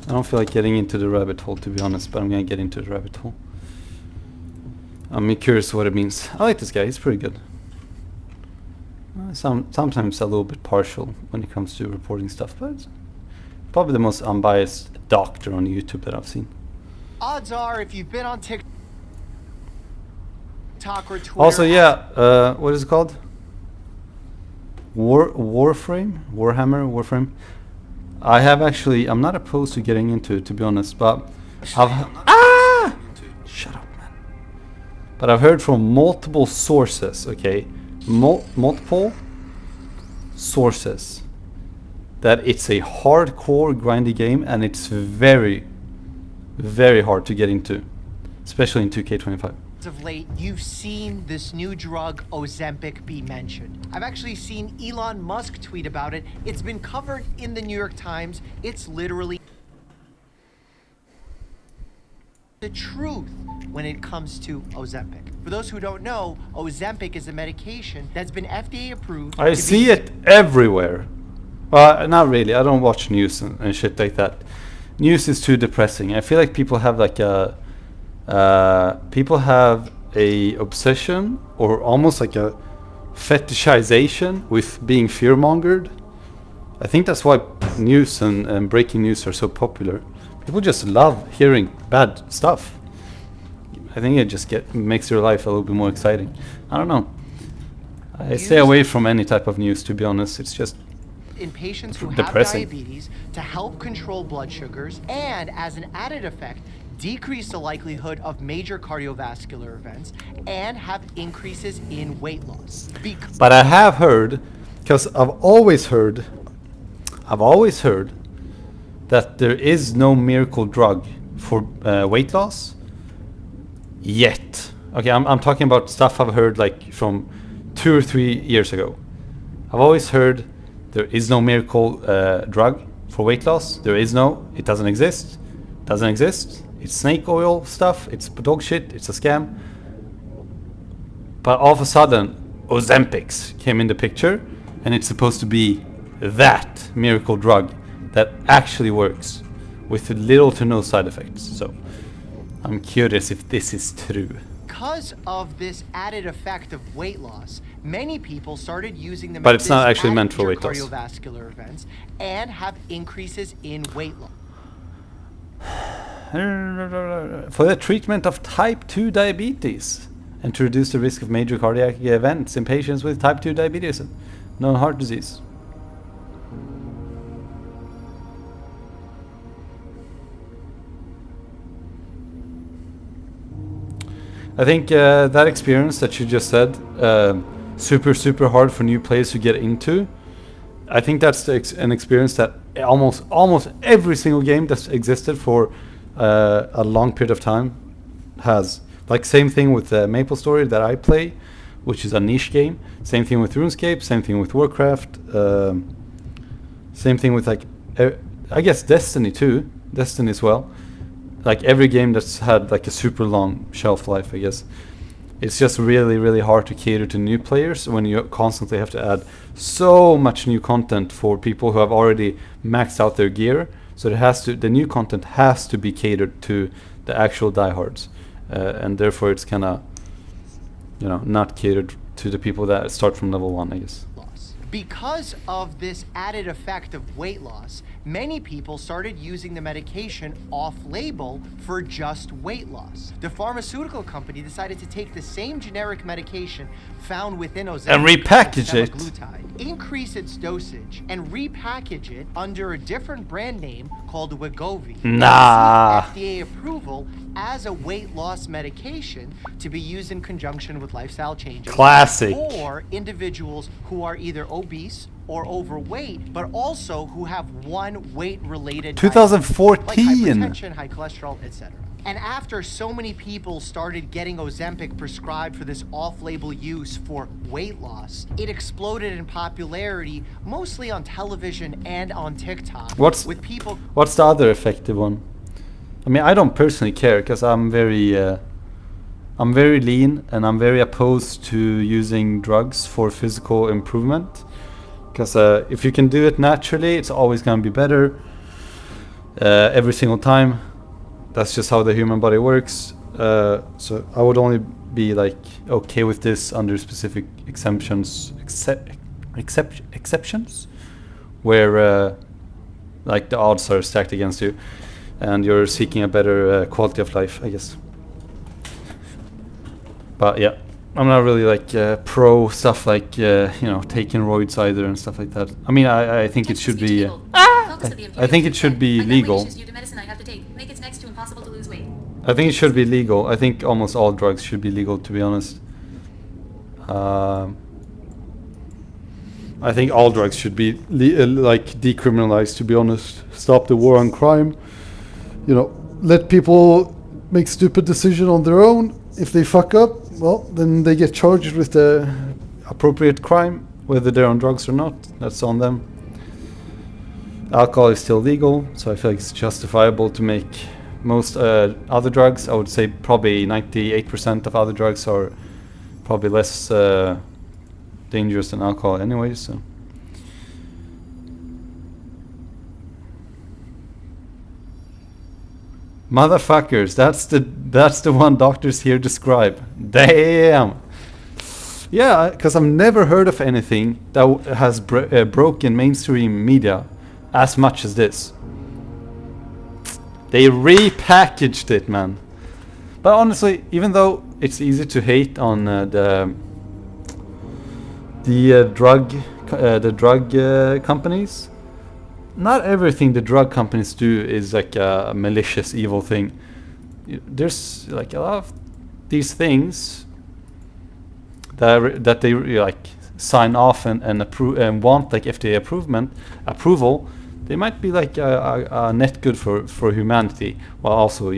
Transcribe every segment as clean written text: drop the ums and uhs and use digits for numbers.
I don't feel like getting into the rabbit hole, to be honest, but I'm gonna get into the rabbit hole. I'm curious what it means. I like this guy, he's pretty good. Sometimes a little bit partial when it comes to reporting stuff, but it's probably the most unbiased doctor on YouTube that I've seen. Odds are, if you've been on TikTok or Twitter... Also, yeah, what is it called? Warhammer? I have actually, I'm not opposed to getting into it, to be honest, but shut up, man. But I've heard from multiple sources, okay, multiple sources, that it's a hardcore grindy game and it's very, very hard to get into, especially in 2K25. Of late, you've seen this new drug Ozempic be mentioned. I've actually seen Elon Musk tweet about it. It's been covered in the New York Times. It's literally the truth when it comes to Ozempic. For those who don't know, Ozempic is a medication that's been FDA approved. I see it everywhere. Well, not really. I don't watch news and shit like that. News is too depressing. I feel like people have like a obsession or almost like a fetishization with being fear-mongered. I think that's why news and breaking news are so popular. People just love hearing bad stuff. I think it just makes your life a little bit more exciting. I don't know. I stay away from any type of news, to be honest. It's just in patients who depressing. have diabetes to help control blood sugars and, as an added effect, decrease the likelihood of major cardiovascular events and have increases in weight loss. But I have heard, because I've always heard that there is no miracle drug for weight loss yet. Okay, I'm talking about stuff I've heard like from 2 or 3 years ago. I've always heard there is no miracle drug for weight loss. It doesn't exist. It's snake oil stuff, it's dog shit, it's a scam. But all of a sudden, Ozempic came in the picture, and it's supposed to be that miracle drug that actually works with little to no side effects. So I'm curious if this is true. Because of this added effect of weight loss, many people started using them. But it's not actually meant for weight loss. Cardiovascular events and have increases in weight loss. For the treatment of type 2 diabetes and to reduce the risk of major cardiac events in patients with type 2 diabetes and known heart disease. I think that experience that you just said, super hard for new players to get into. I think that's an experience that almost every single game that's existed for a long period of time has. Like same thing with Maple Story that I play, which is a niche game. Same thing with RuneScape. Same thing with Warcraft. Same thing with like I guess Destiny too. Destiny as well. Like every game that's had like a super long shelf life, I guess. It's just really hard to cater to new players when you constantly have to add so much new content for people who have already maxed out their gear. So the new content has to be catered to the actual diehards, and therefore it's kind of, not catered to the people that start from level 1, I guess. Because of this added effect of weight loss, many people started using the medication off-label for just weight loss. The pharmaceutical company decided to take the same generic medication found within Ozempic and repackage it, increase its dosage, and repackage it under a different brand name called Wegovy. Nah. FDA approval as a weight loss medication to be used in conjunction with lifestyle changes. Classic. For individuals who are either obese or overweight, but also who have one weight-related 2014, like hypertension, high cholesterol, etc. And after so many people started getting Ozempic prescribed for this off-label use for weight loss, it exploded in popularity, mostly on television and on TikTok. What's the other effective one? I mean, I don't personally care because I'm very lean and I'm very opposed to using drugs for physical improvement. Because if you can do it naturally, it's always going to be better. every single time. That's just how the human body works. So I would only be like okay with this under specific exceptions, exceptions, where like the odds are stacked against you, and you're seeking a better quality of life, I guess. But yeah, I'm not really like pro stuff like taking roids either and stuff like that. I mean, I think it should be. I think it should be legal. I think it should be legal. I think almost all drugs should be legal, to be honest. I think all drugs should be like decriminalized, to be honest. Stop the war on crime. Let people make stupid decisions on their own. If they fuck up, well, then they get charged with the appropriate crime, whether they're on drugs or not. That's on them. Alcohol is still legal, so I feel like it's justifiable to make most other drugs. I would say probably 98% of other drugs are probably less dangerous than alcohol anyway. So motherfuckers, that's the one doctors here describe. Damn. Yeah, because I've never heard of anything that has broken mainstream media as much as this. They repackaged it, man. But honestly, even though it's easy to hate on the drug companies, not everything the drug companies do is like a malicious, evil thing. There's like a lot of these things that they like sign off and approve and want like FDA approval. They might be like a net good for humanity, while also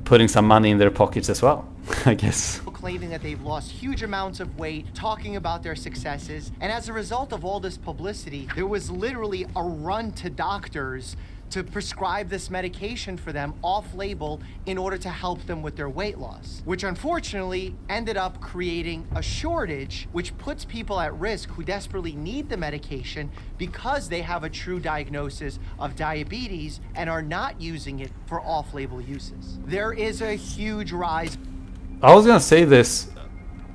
putting some money in their pockets as well, I guess. Claiming that they've lost huge amounts of weight, talking about their successes, and as a result of all this publicity, there was literally a run to doctors to prescribe this medication for them off-label in order to help them with their weight loss, which unfortunately ended up creating a shortage, which puts people at risk who desperately need the medication because they have a true diagnosis of diabetes and are not using it for off-label uses. There is a huge rise. I was gonna say this.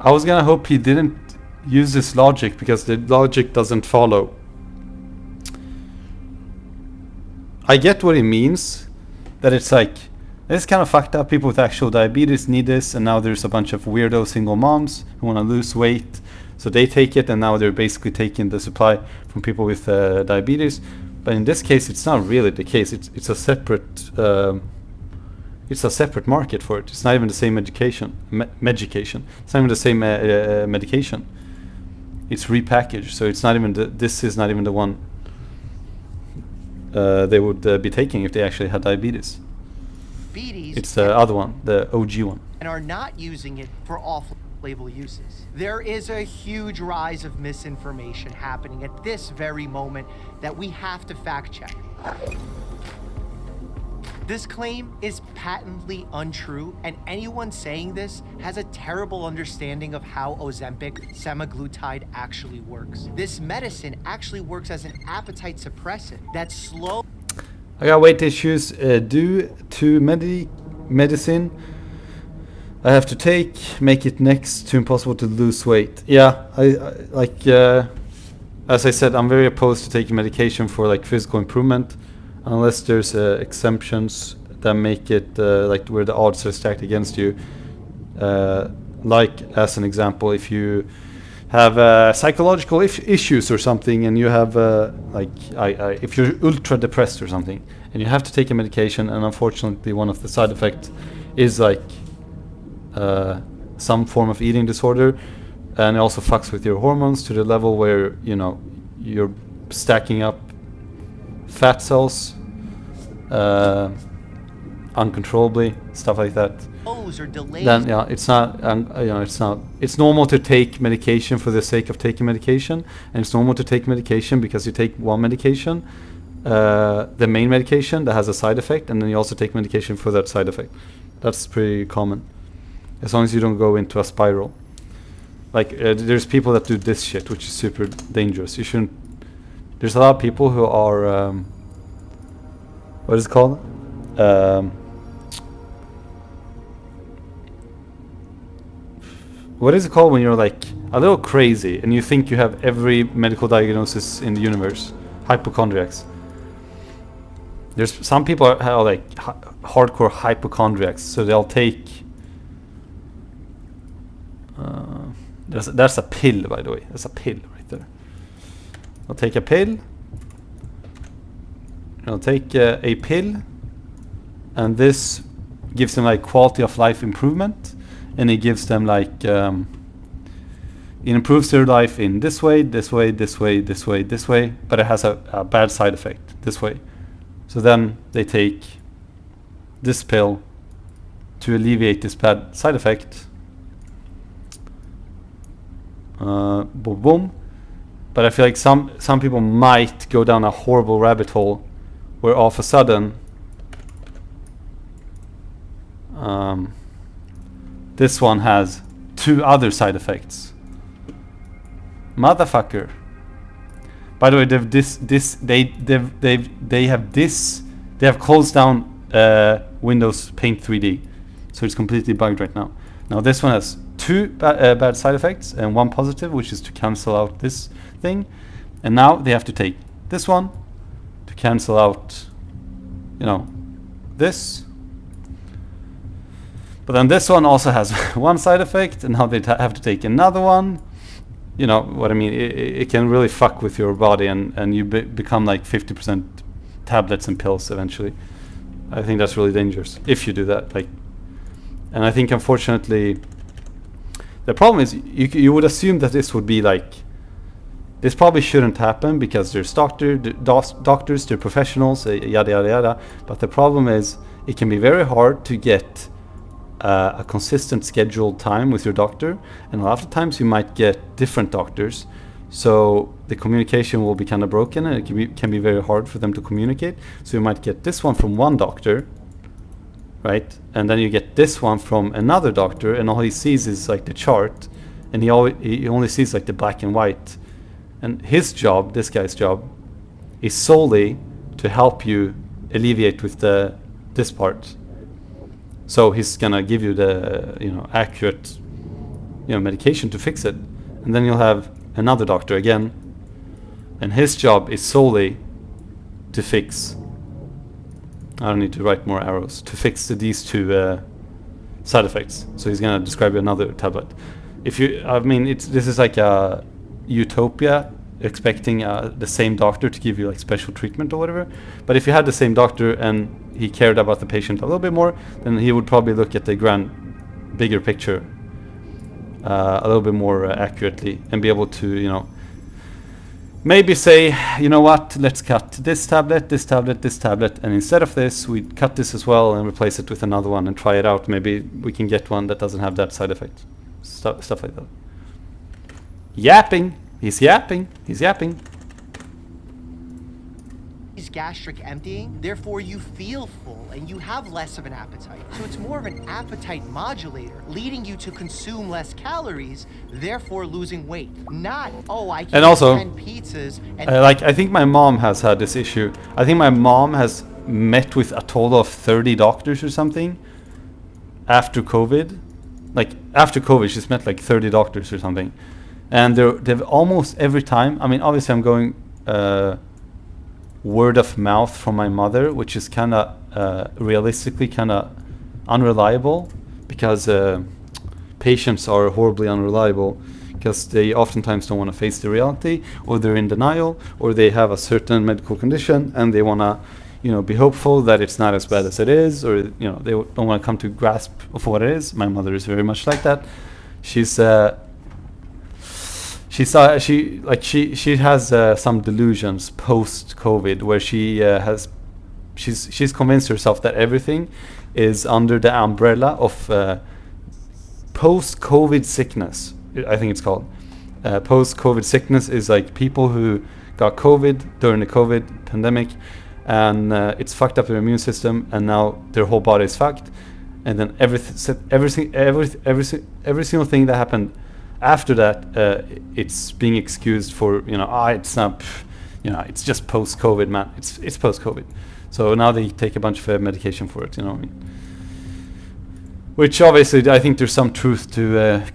I was gonna hope he didn't use this logic, because the logic doesn't follow. I get what he means, that it's like, it's kind of fucked up. People with actual diabetes need this, and now there's a bunch of weirdo single moms who want to lose weight, so they take it, and now they're basically taking the supply from people with diabetes. But in this case, it's not really the case. It's a separate market for it. It's not even the same medication. It's not even the same medication. It's repackaged, so it's not even this is not even the one they would be taking if they actually had diabetes. It's the other one, the OG one. And are not using it for off-label uses. There is a huge rise of misinformation happening at this very moment that we have to fact check. This claim is patently untrue, and anyone saying this has a terrible understanding of how Ozempic semaglutide actually works. This medicine actually works as an appetite suppressant that I got weight issues due to medicine I have to make it next to impossible to lose weight. Yeah, I like as I said, I'm very opposed to taking medication for like physical improvement, unless there's exemptions that make it like where the odds are stacked against you. Like as an example, if you have psychological issues or something, and you have if you're ultra depressed or something, and you have to take a medication, and unfortunately one of the side effects is like some form of eating disorder, and it also fucks with your hormones to the level where you're stacking up fat cells uncontrollably, stuff like that. Then yeah, it's not it's normal to take medication for the sake of taking medication, and it's normal to take medication because you take one medication, the main medication that has a side effect, and then you also take medication for that side effect. That's pretty common, as long as you don't go into a spiral. Like there's people that do this shit, which is super dangerous. You shouldn't. There's a lot of people who are what is it called? What is it called when you're like a little crazy and you think you have every medical diagnosis in the universe? Hypochondriacs. There's some people are like hardcore hypochondriacs, so they'll take. That's a pill, by the way. That's a pill right there. They'll take a pill. They'll take a pill, and this gives them like quality of life improvement, and it gives them like it improves their life in this way, this way, this way, this way, this way, but it has a bad side effect this way. So then they take this pill to alleviate this bad side effect. Boom, boom. But I feel like some people might go down a horrible rabbit hole where all of a sudden this one has 2 other side effects. Motherfucker. By the way, they have closed down Windows Paint 3D, so it's completely bugged right now. Now this one has 2 bad side effects and 1 positive, which is to cancel out this thing. And now they have to take this one to cancel out, this. But then this one also has 1 side effect, and now they have to take another one. You know what I mean? It can really fuck with your body, and you become like 50% tablets and pills eventually. I think that's really dangerous if you do that. And I think unfortunately, the problem is you would assume that this would be like, this probably shouldn't happen because there's doctors, they're professionals, yada yada yada. But the problem is it can be very hard to get a consistent scheduled time with your doctor, and a lot of times you might get different doctors, so the communication will be kind of broken, and it can be very hard for them to communicate. So you might get this one from one doctor, right, and then you get this one from another doctor, and all he sees is like the chart, and he only sees like the black and white, and his job, this guy's job, is solely to help you alleviate with this part. So he's gonna give you the accurate medication to fix it, and then you'll have another doctor again, and his job is solely to fix. I don't need to write more arrows to fix these 2 side effects. So he's gonna describe you another tablet. This is like a utopia, expecting the same doctor to give you like special treatment or whatever. But if you had the same doctor and he cared about the patient a little bit more, then he would probably look at the bigger picture a little bit more accurately, and be able to maybe say, you know what, let's cut this tablet, this tablet, this tablet, and instead of this we cut this as well and replace it with another one and try it out. Maybe we can get one that doesn't have that side effect. Stuff like that. Yapping. He's yapping. Is gastric emptying, therefore you feel full and you have less of an appetite. So it's more of an appetite modulator, leading you to consume less calories, therefore losing weight. Not, I can eat 10 pizzas and I think my mom has had this issue. I think my mom has met with a total of 30 doctors or something after COVID. After COVID, she's met like 30 doctors or something. And they've almost every time, obviously I'm going word of mouth from my mother, which is kind of realistically kind of unreliable, because patients are horribly unreliable, because they oftentimes don't want to face the reality, or they're in denial, or they have a certain medical condition and they want to be hopeful that it's not as bad as it is, or they don't want to come to grasp of what it is. My mother is very much like that. She has some delusions post COVID, where she's convinced herself that everything is under the umbrella of post COVID sickness. I think it's called post COVID sickness is like people who got COVID during the COVID pandemic, and it's fucked up their immune system, and now their whole body is fucked, and then every single thing that happened after that, it's being excused for it's not, you know, it's just post-COVID, man. It's post-COVID. So now they take a bunch of medication for it, you know what I mean? Which obviously, I think there's some truth to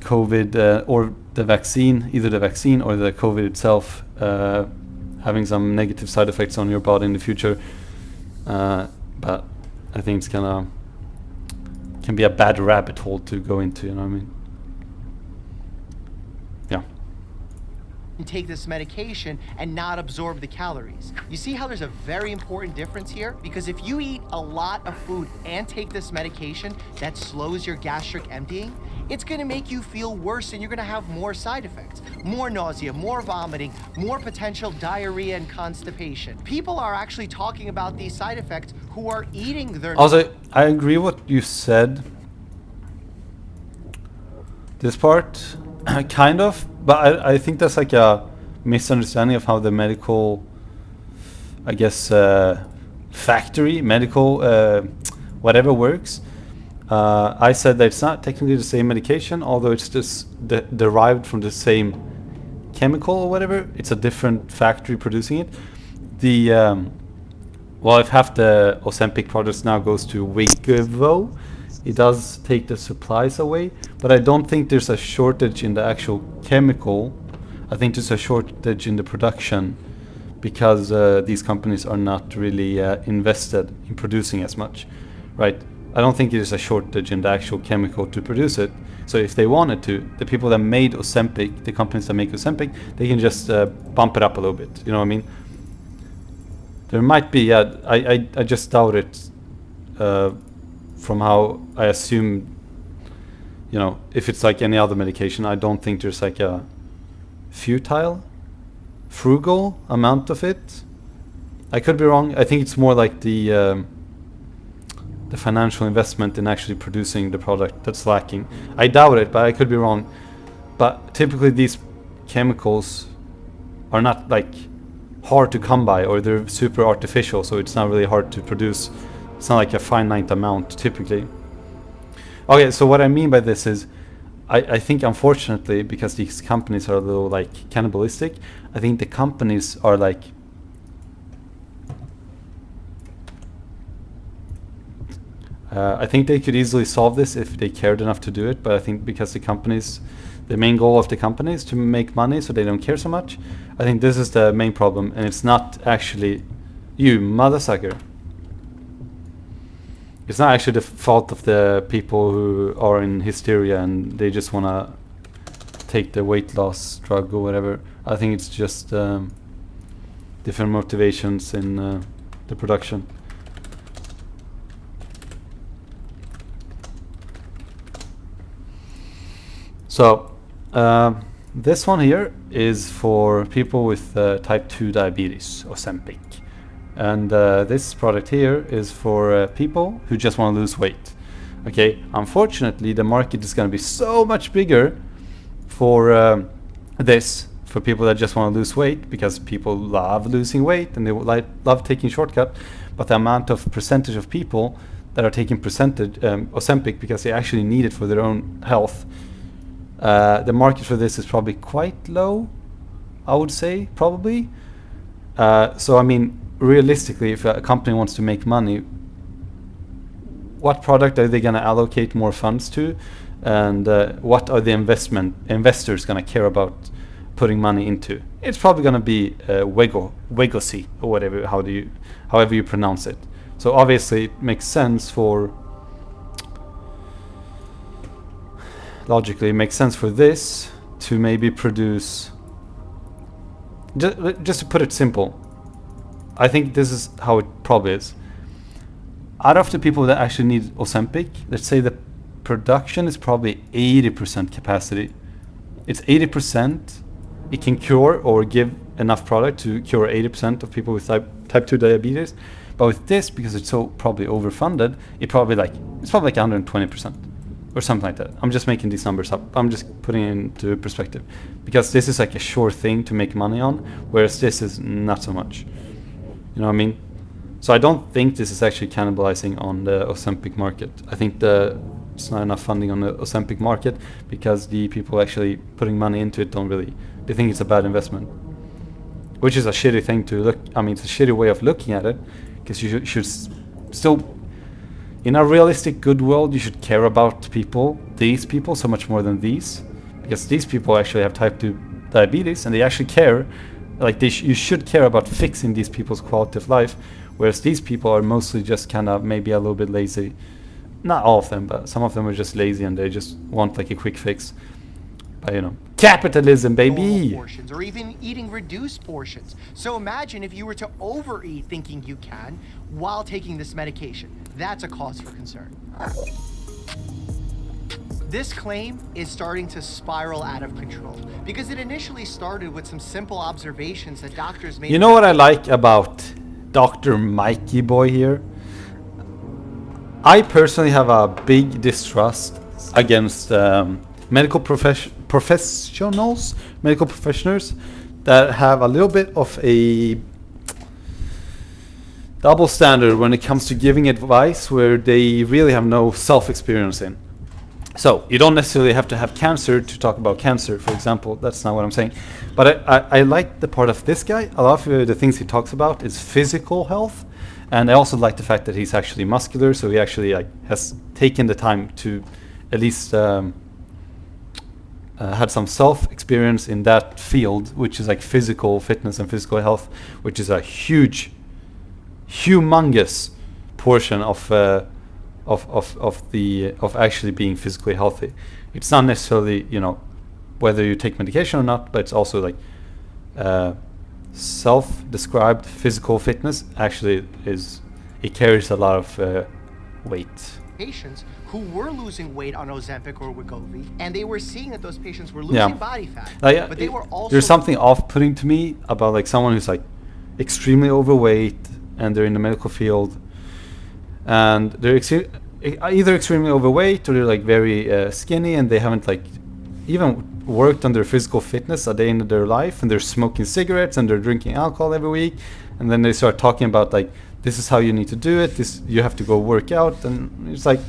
COVID or the vaccine, either the vaccine or the COVID itself, having some negative side effects on your body in the future. But I think it's can be a bad rabbit hole to go into, you know what I mean? Yeah. Take this medication and not absorb the calories. You see how there's a very important difference here? Because if you eat a lot of food and take this medication that slows your gastric emptying, it's gonna make you feel worse and you're gonna have more side effects. More nausea, more vomiting, more potential diarrhea and constipation. People are actually talking about these side effects who are eating their... Also, I agree what you said. This part, kind of, but I think that's like a misunderstanding of how the medical, I guess, medical, whatever works. I said that it's not technically the same medication, although it's just derived from the same chemical or whatever. It's a different factory producing it. Well, if half the Ozempic products now goes to Wegovy, it does take the supplies away, but I don't think there's a shortage in the actual chemical. I think there's a shortage in the production because these companies are not really invested in producing as much, right? I don't think there's a shortage in the actual chemical to produce it. So if they wanted to, the people that made Ozempic, the companies that make Ozempic, they can just bump it up a little bit. You know what I mean? There might be, yeah, I just doubt it from how I assume, you know, if it's like any other medication, I don't think there's like a frugal amount of it. I could be wrong. I think it's more like the financial investment in actually producing the product that's lacking. I doubt it, but I could be wrong. But typically these chemicals are not like hard to come by, or they're super artificial, so it's not really hard to produce. It's not like a finite amount typically. Okay, so what I mean by this is I think unfortunately, because these companies are a little like cannibalistic, I think the companies are like I think they could easily solve this if they cared enough to do it, but I think because the main goal of the company is to make money, so they don't care so much. I think this is the main problem, and it's not actually you, motherfucker. It's not actually the fault of the people who are in hysteria and they just want to take the weight loss drug or whatever. I think it's just different motivations in the production. So this one here is for people with type 2 diabetes, Ozempic. And this product here is for people who just want to lose weight. Okay, unfortunately the market is going to be so much bigger for this, for people that just want to lose weight, because people love losing weight and they love taking shortcut. But the amount of percentage of people that are taking Ozempic because they actually need it for their own health, the market for this is probably quite low, I would say, probably. So I mean, realistically, if a company wants to make money, what product are they going to allocate more funds to, and what are the investors going to care about putting money into? It's probably going to be Wegovy or whatever, however you pronounce it. So obviously it makes sense logically it makes sense for this to maybe produce, just to put it simple, I think this is how it probably is. Out of the people that actually need Ozempic, let's say the production is probably 80% capacity. It's 80%. It can cure or give enough product to cure 80% of people with type 2 diabetes. But with this, because it's so probably overfunded, it's probably like 120% or something like that. I'm just making these numbers up. I'm just putting it into perspective, because this is like a sure thing to make money on, whereas this is not so much. You know what I mean? So I don't think this is actually cannibalizing on the Ozempic market. I think it's not enough funding on the Ozempic market because the people actually putting money into it they think it's a bad investment. which is a shitty thing to look. I mean, it's a shitty way of looking at it, because you should still, in a realistic good world, you should care about these people, so much more than these, because these people actually have type 2 diabetes, and they actually care. Like you should care about fixing these people's quality of life, whereas these people are mostly just kind of maybe a little bit lazy. Not all of them, but some of them are just lazy and they just want like a quick fix. But you know, capitalism, baby. Portions, or even eating reduced portions. So imagine if you were to overeat thinking you can while taking this medication. That's a cause for concern. This claim is starting to spiral out of control because it initially started with some simple observations that doctors made. You know what I like about Dr. Mikey boy here? I personally have a big distrust against medical professionals that have a little bit of a double standard when it comes to giving advice where they really have no self-experience in. So you don't necessarily have to have cancer to talk about cancer, for example. That's not what I'm saying. But I like the part of this guy. A lot of the things he talks about is physical health. And I also like the fact that he's actually muscular, so he actually has taken the time to at least had some self-experience in that field, which is like physical fitness and physical health, which is a humongous portion of actually being physically healthy. It's not necessarily, you know, whether you take medication or not, but it's also like self-described physical fitness actually it carries a lot of weight. Patients who were losing weight on Ozempic or Wegovy, and they were seeing that those patients were losing body fat, but they were also... There's something off-putting to me about like someone who's like extremely overweight and they're in the medical field and they're either extremely overweight or they're like very skinny and they haven't like even worked on their physical fitness a day in their life, and they're smoking cigarettes and they're drinking alcohol every week, and then they start talking about like, this is how you need to do it, this you have to go work out, and it's like,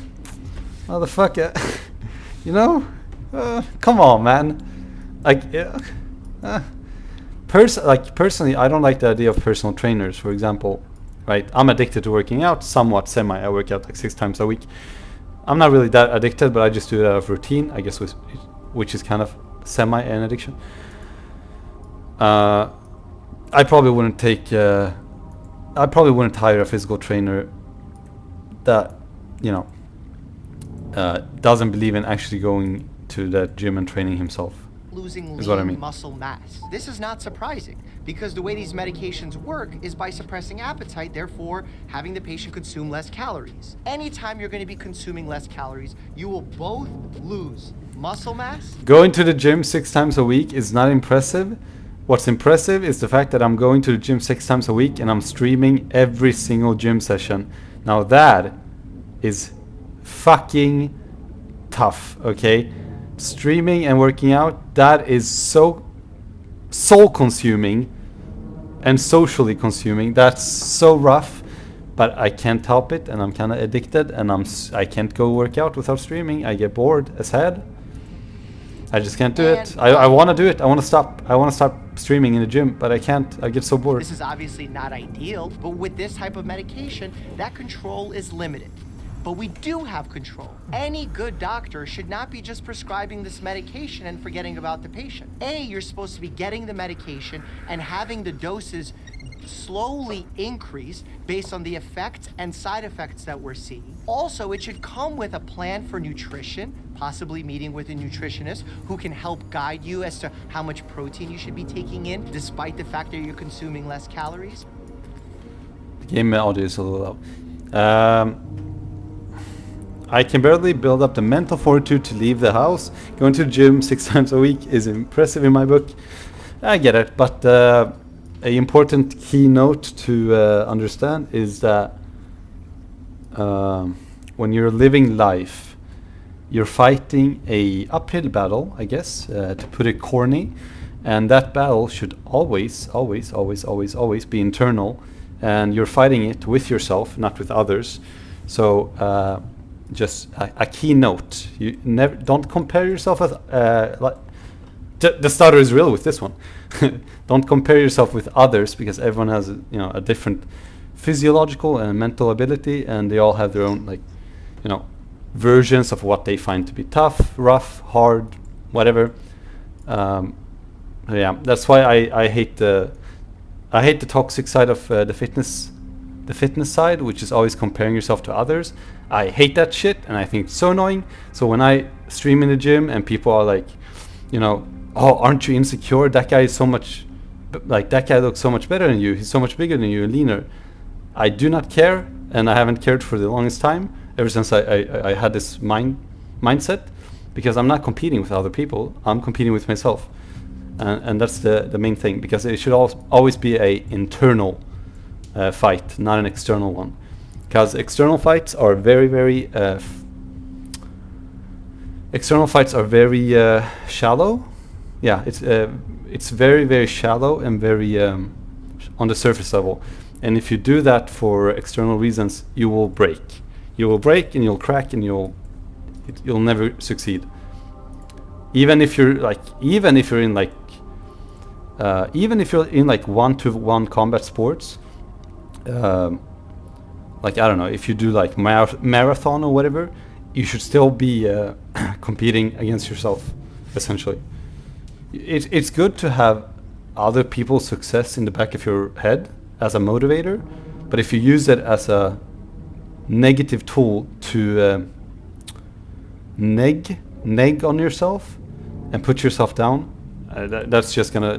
motherfucker, you know, come on, man. Like, personally, I don't like the idea of personal trainers, for example. Right, I'm addicted to working out, somewhat semi. I work out like 6 times a week. I'm not really that addicted, but I just do it out of routine, I guess, which is kind of semi an addiction. I probably wouldn't hire a physical trainer that, you know, doesn't believe in actually going to that gym and training himself. Losing is what I lean mean. muscle mass. This is not surprising because the way these medications work is by suppressing appetite, therefore having the patient consume less calories. Anytime you're going to be consuming less calories, you will both lose muscle mass. Going to the gym 6 times a week is not impressive. What's impressive is the fact that I'm going to the gym 6 times a week and I'm streaming every single gym session. Now that is fucking tough, okay? Streaming and working out, that is so soul consuming and socially consuming. That's so rough, but I can't help it, and I'm kind of addicted, and I can't go work out without streaming. I get bored as hell. I just can't do it. I want to do it. I want to stop streaming in the gym, but I can't. I get so bored. This is obviously not ideal, but with this type of medication, that control is limited. But we do have control. Any good doctor should not be just prescribing this medication and forgetting about the patient. You're supposed to be getting the medication and having the doses slowly increase based on the effects and side effects that we're seeing. Also, it should come with a plan for nutrition, possibly meeting with a nutritionist who can help guide you as to how much protein you should be taking in, despite the fact that you're consuming less calories. The game audio is a little low. I can barely build up the mental fortitude to leave the house. Going to the gym 6 times a week is impressive in my book. I get it, but an important keynote to understand is that when you're living life, you're fighting a uphill battle, I guess, to put it corny, and that battle should always be internal, and you're fighting it with yourself, not with others. So just a keynote: you don't compare yourself with. The stutter is real with this one. don't compare yourself with others, because everyone has a different physiological and mental ability, and they all have their own versions of what they find to be tough, rough, hard, whatever. Yeah, that's why I hate the toxic side of the fitness side, which is always comparing yourself to others. I hate that shit, and I think it's so annoying. So when I stream in the gym and people are like, oh, aren't you insecure? That guy is so much, that guy looks so much better than you. He's so much bigger than you and leaner. I do not care, and I haven't cared for the longest time, ever since I had this mindset, because I'm not competing with other people. I'm competing with myself, and that's the main thing, because it should always be a internal fight, not an external one, because external fights are very shallow. Yeah, it's very shallow and very on the surface level. And if you do that for external reasons, you will break. You will break and you'll crack and you'll never succeed. Even if you're in one-to-one combat sports, I don't know, if you do like marathon or whatever, you should still be competing against yourself, essentially. It's good to have other people's success in the back of your head as a motivator, but if you use it as a negative tool to neg on yourself and put yourself down, that's just gonna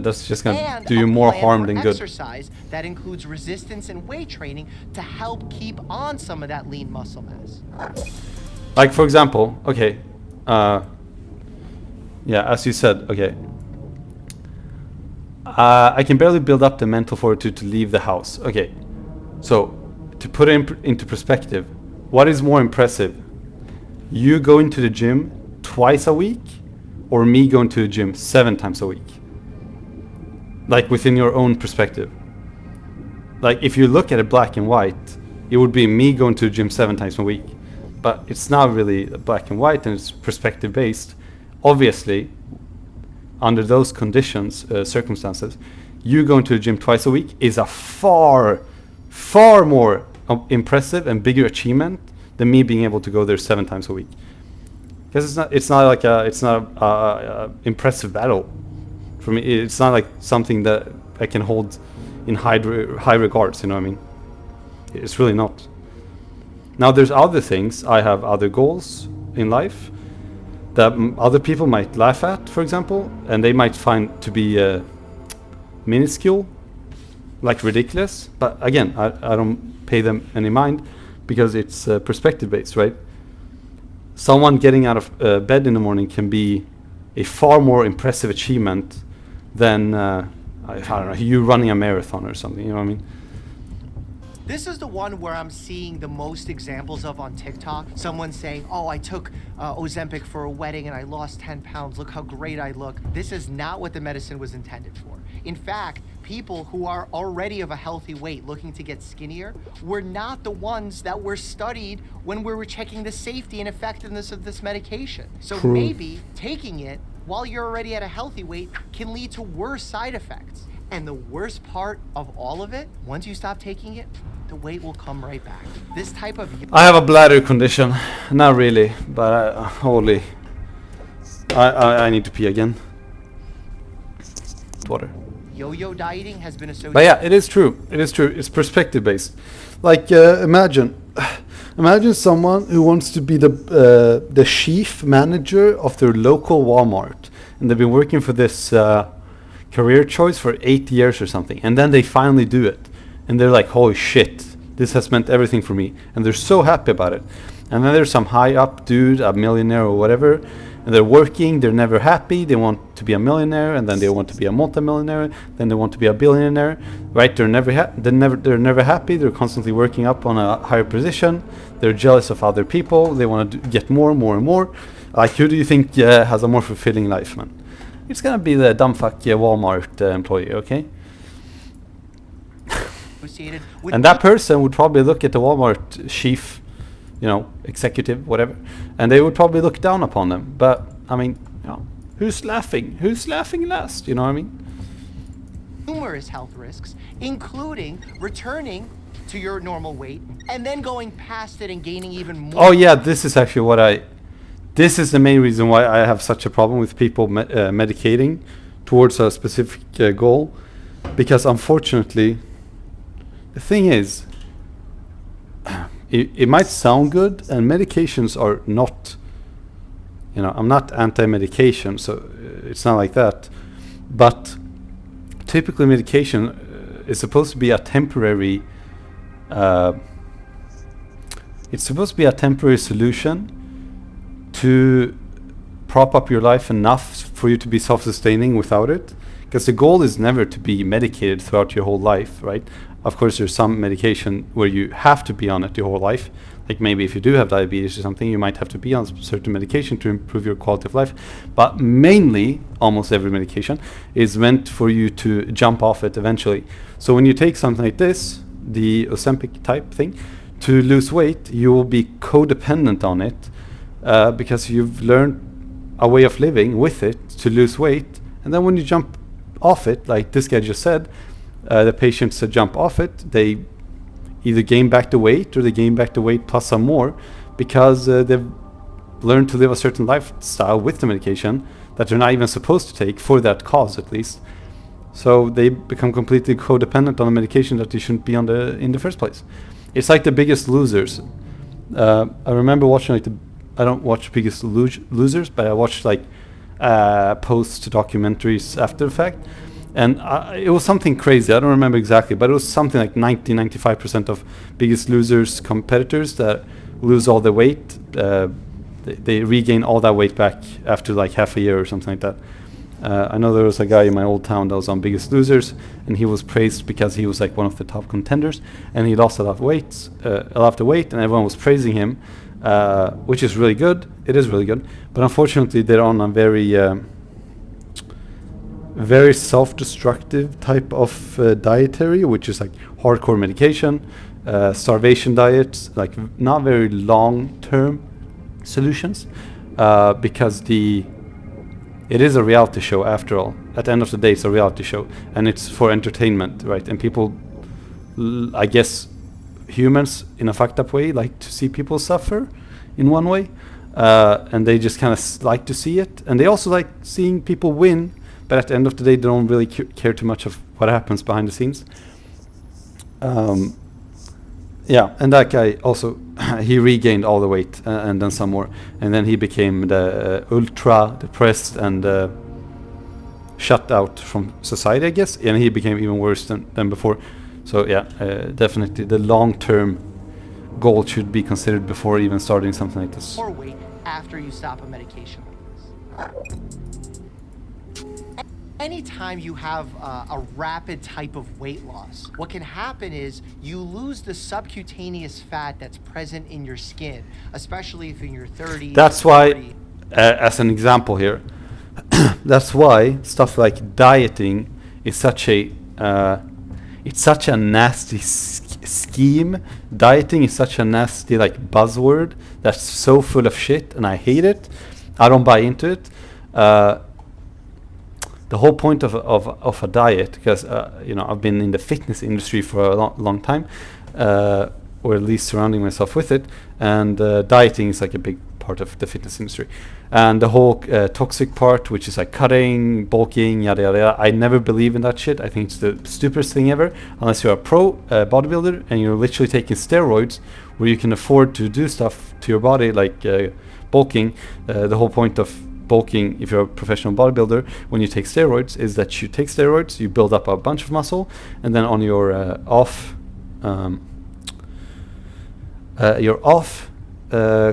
do you more harm than good. Exercise that includes resistance and weight training to help keep on some of that lean muscle mass. Like, for example, okay, yeah, as you said, okay, I can barely build up the mental fortitude to leave the house. Okay, so to put it into perspective, what is more impressive? You going to the gym twice a week, or me going to the gym 7 times a week? Like, within your own perspective. Like, if you look at it black and white, it would be me going to the gym 7 times a week. But it's not really black and white, and it's perspective based. Obviously, under those conditions, circumstances, you going to the gym twice a week is a far more impressive and bigger achievement than me being able to go there 7 times a week. Because it's not a impressive battle for me. It's not like something that I can hold in high regards. You know what I mean? It's really not. Now there's other things. I have other goals in life that other people might laugh at, for example, and they might find to be minuscule, like ridiculous. But again, I don't pay them any mind, because it's perspective based, right? Someone getting out of bed in the morning can be a far more impressive achievement than I don't know, you running a marathon or something. You know what I mean? This is the one where I'm seeing the most examples of on TikTok. Someone saying, oh, I took Ozempic for a wedding and I lost 10 pounds. Look how great I look. This is not what the medicine was intended for. In fact, people who are already of a healthy weight looking to get skinnier were not the ones that were studied when we were checking the safety and effectiveness of this medication. So maybe taking it while you're already at a healthy weight can lead to worse side effects. And the worst part of all of it, once you stop taking it, the weight will come right back. This type of... I have a bladder condition. Not really, but holy... I need to pee again. Water. Yo-yo dieting has been associated... But yeah, it is true. It is true. It's perspective based. Like, imagine someone who wants to be the chief manager of their local Walmart, and they've been working for this career choice for 8 years or something, and then they finally do it, and they're like, holy shit, this has meant everything for me, and they're so happy about it. And then there's some high up dude, a millionaire or whatever, and they're working, they're never happy, they want to be a millionaire, and then they want to be a multimillionaire, then they want to be a billionaire, right? They're never happy, they're constantly working up on a higher position, they're jealous of other people, they want to get more and more. Like, who do you think has a more fulfilling life, man? It's gonna be the dumb fuck Walmart employee, okay? And that person would probably look at the Walmart chief, executive, whatever, and they would probably look down upon them. But I mean, who's laughing? Who's laughing last? You know what I mean? numerous health risks, including returning to your normal weight and then going past it and gaining even more. Oh yeah, this is actually this is the main reason why I have such a problem with people medicating towards a specific goal, because unfortunately, the thing is, it might sound good, and medications are not, I'm not anti-medication, so it's not like that, but typically medication is supposed to be a temporary solution to prop up your life enough for you to be self-sustaining without it, because the goal is never to be medicated throughout your whole life, right? Of course, there's some medication where you have to be on it your whole life, like maybe if you do have diabetes or something, you might have to be on certain medication to improve your quality of life, but mainly almost every medication is meant for you to jump off it eventually. So when you take something like this, the Ozempic type thing, to lose weight, you will be codependent on it, because you've learned a way of living with it to lose weight, and then when you jump off it, like this guy just said, the patients that jump off it, they either gain back the weight or they gain back the weight plus some more, because they've learned to live a certain lifestyle with the medication that they're not even supposed to take for that cause, at least. So they become completely codependent on a medication that they shouldn't be on in the first place. It's like the Biggest Losers. I remember watching I don't watch Biggest Losers, but I watched post documentaries after the fact, and it was something crazy. I don't remember exactly, but it was something like 95% of Biggest Losers competitors that lose all the weight, they regain all that weight back after like half a year or something like that. I know there was a guy in my old town that was on Biggest Losers, and he was praised because he was like one of the top contenders, and he lost a lot of weight, and everyone was praising him, which is really good. It is really good, but unfortunately, they're on a very self-destructive type of dietary, which is like hardcore medication, starvation diets, like not very long-term solutions, because it is a reality show after all. At the end of the day, it's a reality show, and it's for entertainment, right? And people, I guess, humans in a fucked up way like to see people suffer in one way, and they just kind of like to see it, and they also like seeing people win, but at the end of the day, they don't really care too much of what happens behind the scenes. Yeah, and that guy also, he regained all the weight and then some more, and then he became ultra depressed and shut out from society, I guess, and he became even worse than before. So yeah, definitely the long-term goal should be considered before even starting something like this. Or weight after you stop a medication like this. Anytime you have a rapid type of weight loss, what can happen is you lose the subcutaneous fat that's present in your skin, especially if in your 30s. That's why, as an example here, that's why stuff like dieting is such a nasty scheme. Dieting is such a nasty buzzword that's so full of shit, and I hate it. I don't buy into it. The whole point of a diet, because I've been in the fitness industry for a long time, or at least surrounding myself with it, and dieting is like a big part of the fitness industry, and the whole toxic part, which is like cutting, bulking, yada yada yada. I never believe in that shit. I think it's the stupidest thing ever, unless you're a pro bodybuilder and you're literally taking steroids where you can afford to do stuff to your body like bulking. The whole point of bulking, if you're a professional bodybuilder, when you take steroids, is that you take steroids, you build up a bunch of muscle, and then on your off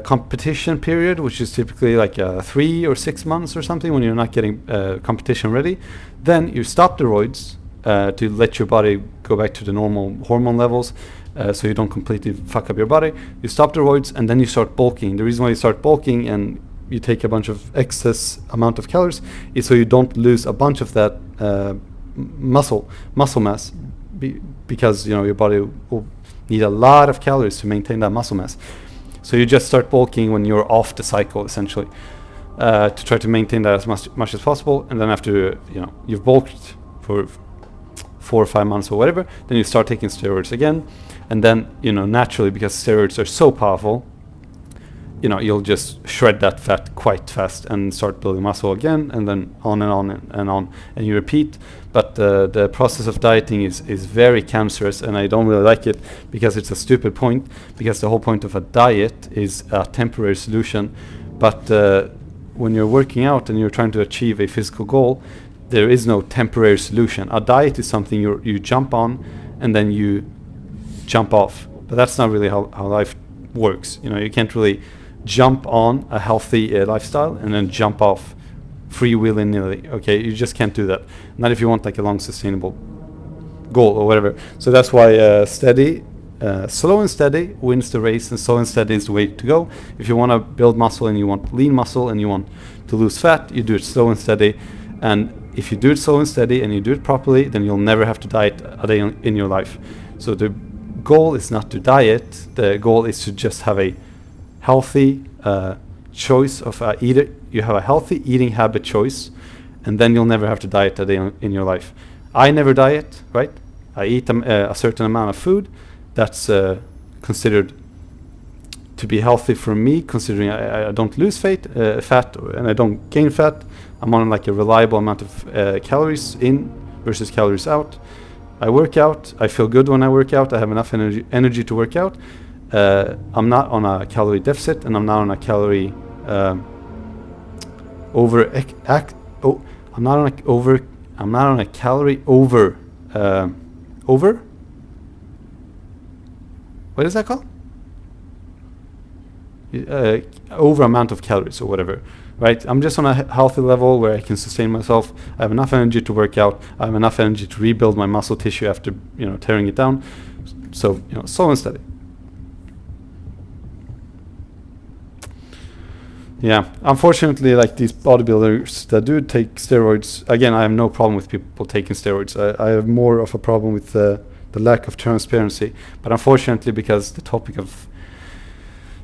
competition period, which is typically like 3 or 6 months or something, when you're not getting competition ready, then you stop the roids to let your body go back to the normal hormone levels, so you don't completely fuck up your body. You stop the roids, and then you start bulking. The reason why you start bulking and you take a bunch of excess amount of calories is so you don't lose a bunch of that muscle mass, because your body will need a lot of calories to maintain that muscle mass. So you just start bulking when you're off the cycle, essentially, to try to maintain that as much as possible. And then after you've bulked for 4 or 5 months or whatever, then you start taking steroids again, and then, you know, naturally, because steroids are so powerful, you know, you'll just shred that fat quite fast and start building muscle again, and then on and on and on, and you repeat. But the process of dieting is very cancerous, and I don't really like it because it's a stupid point, because the whole point of a diet is a temporary solution. But when you're working out and you're trying to achieve a physical goal, there is no temporary solution. A diet is something you jump on and then you jump off. But that's not really how life works. You know, you can't really jump on a healthy lifestyle and then jump off free willy-nilly. Okay, you just can't do that. Not if you want like a long sustainable goal or whatever. So that's why slow and steady wins the race, and slow and steady is the way to go. If you want to build muscle and you want lean muscle and you want to lose fat, you do it slow and steady. And if you do it slow and steady and you do it properly, then you'll never have to diet a day in your life. So the goal is not to diet. The goal is to just have a healthy choice of eater. You have a healthy eating habit choice, and then you'll never have to diet a day in your life. I never diet, right? I eat a certain amount of food that's considered to be healthy for me, considering I don't lose fat and I don't gain fat. I'm on like a reliable amount of calories in versus calories out. I work out. I feel good when I work out. I have enough energy to work out. I'm not on a calorie deficit, and I'm not on a calorie I'm not on a calorie over. What is that called? Over amount of calories or whatever, right? I'm just on a healthy level where I can sustain myself. I have enough energy to work out. I have enough energy to rebuild my muscle tissue after, you know, tearing it down. So, you know, slow and steady. Yeah, unfortunately, like these bodybuilders that do take steroids, again, I have no problem with people taking steroids. I have more of a problem with the lack of transparency. But unfortunately, because the topic of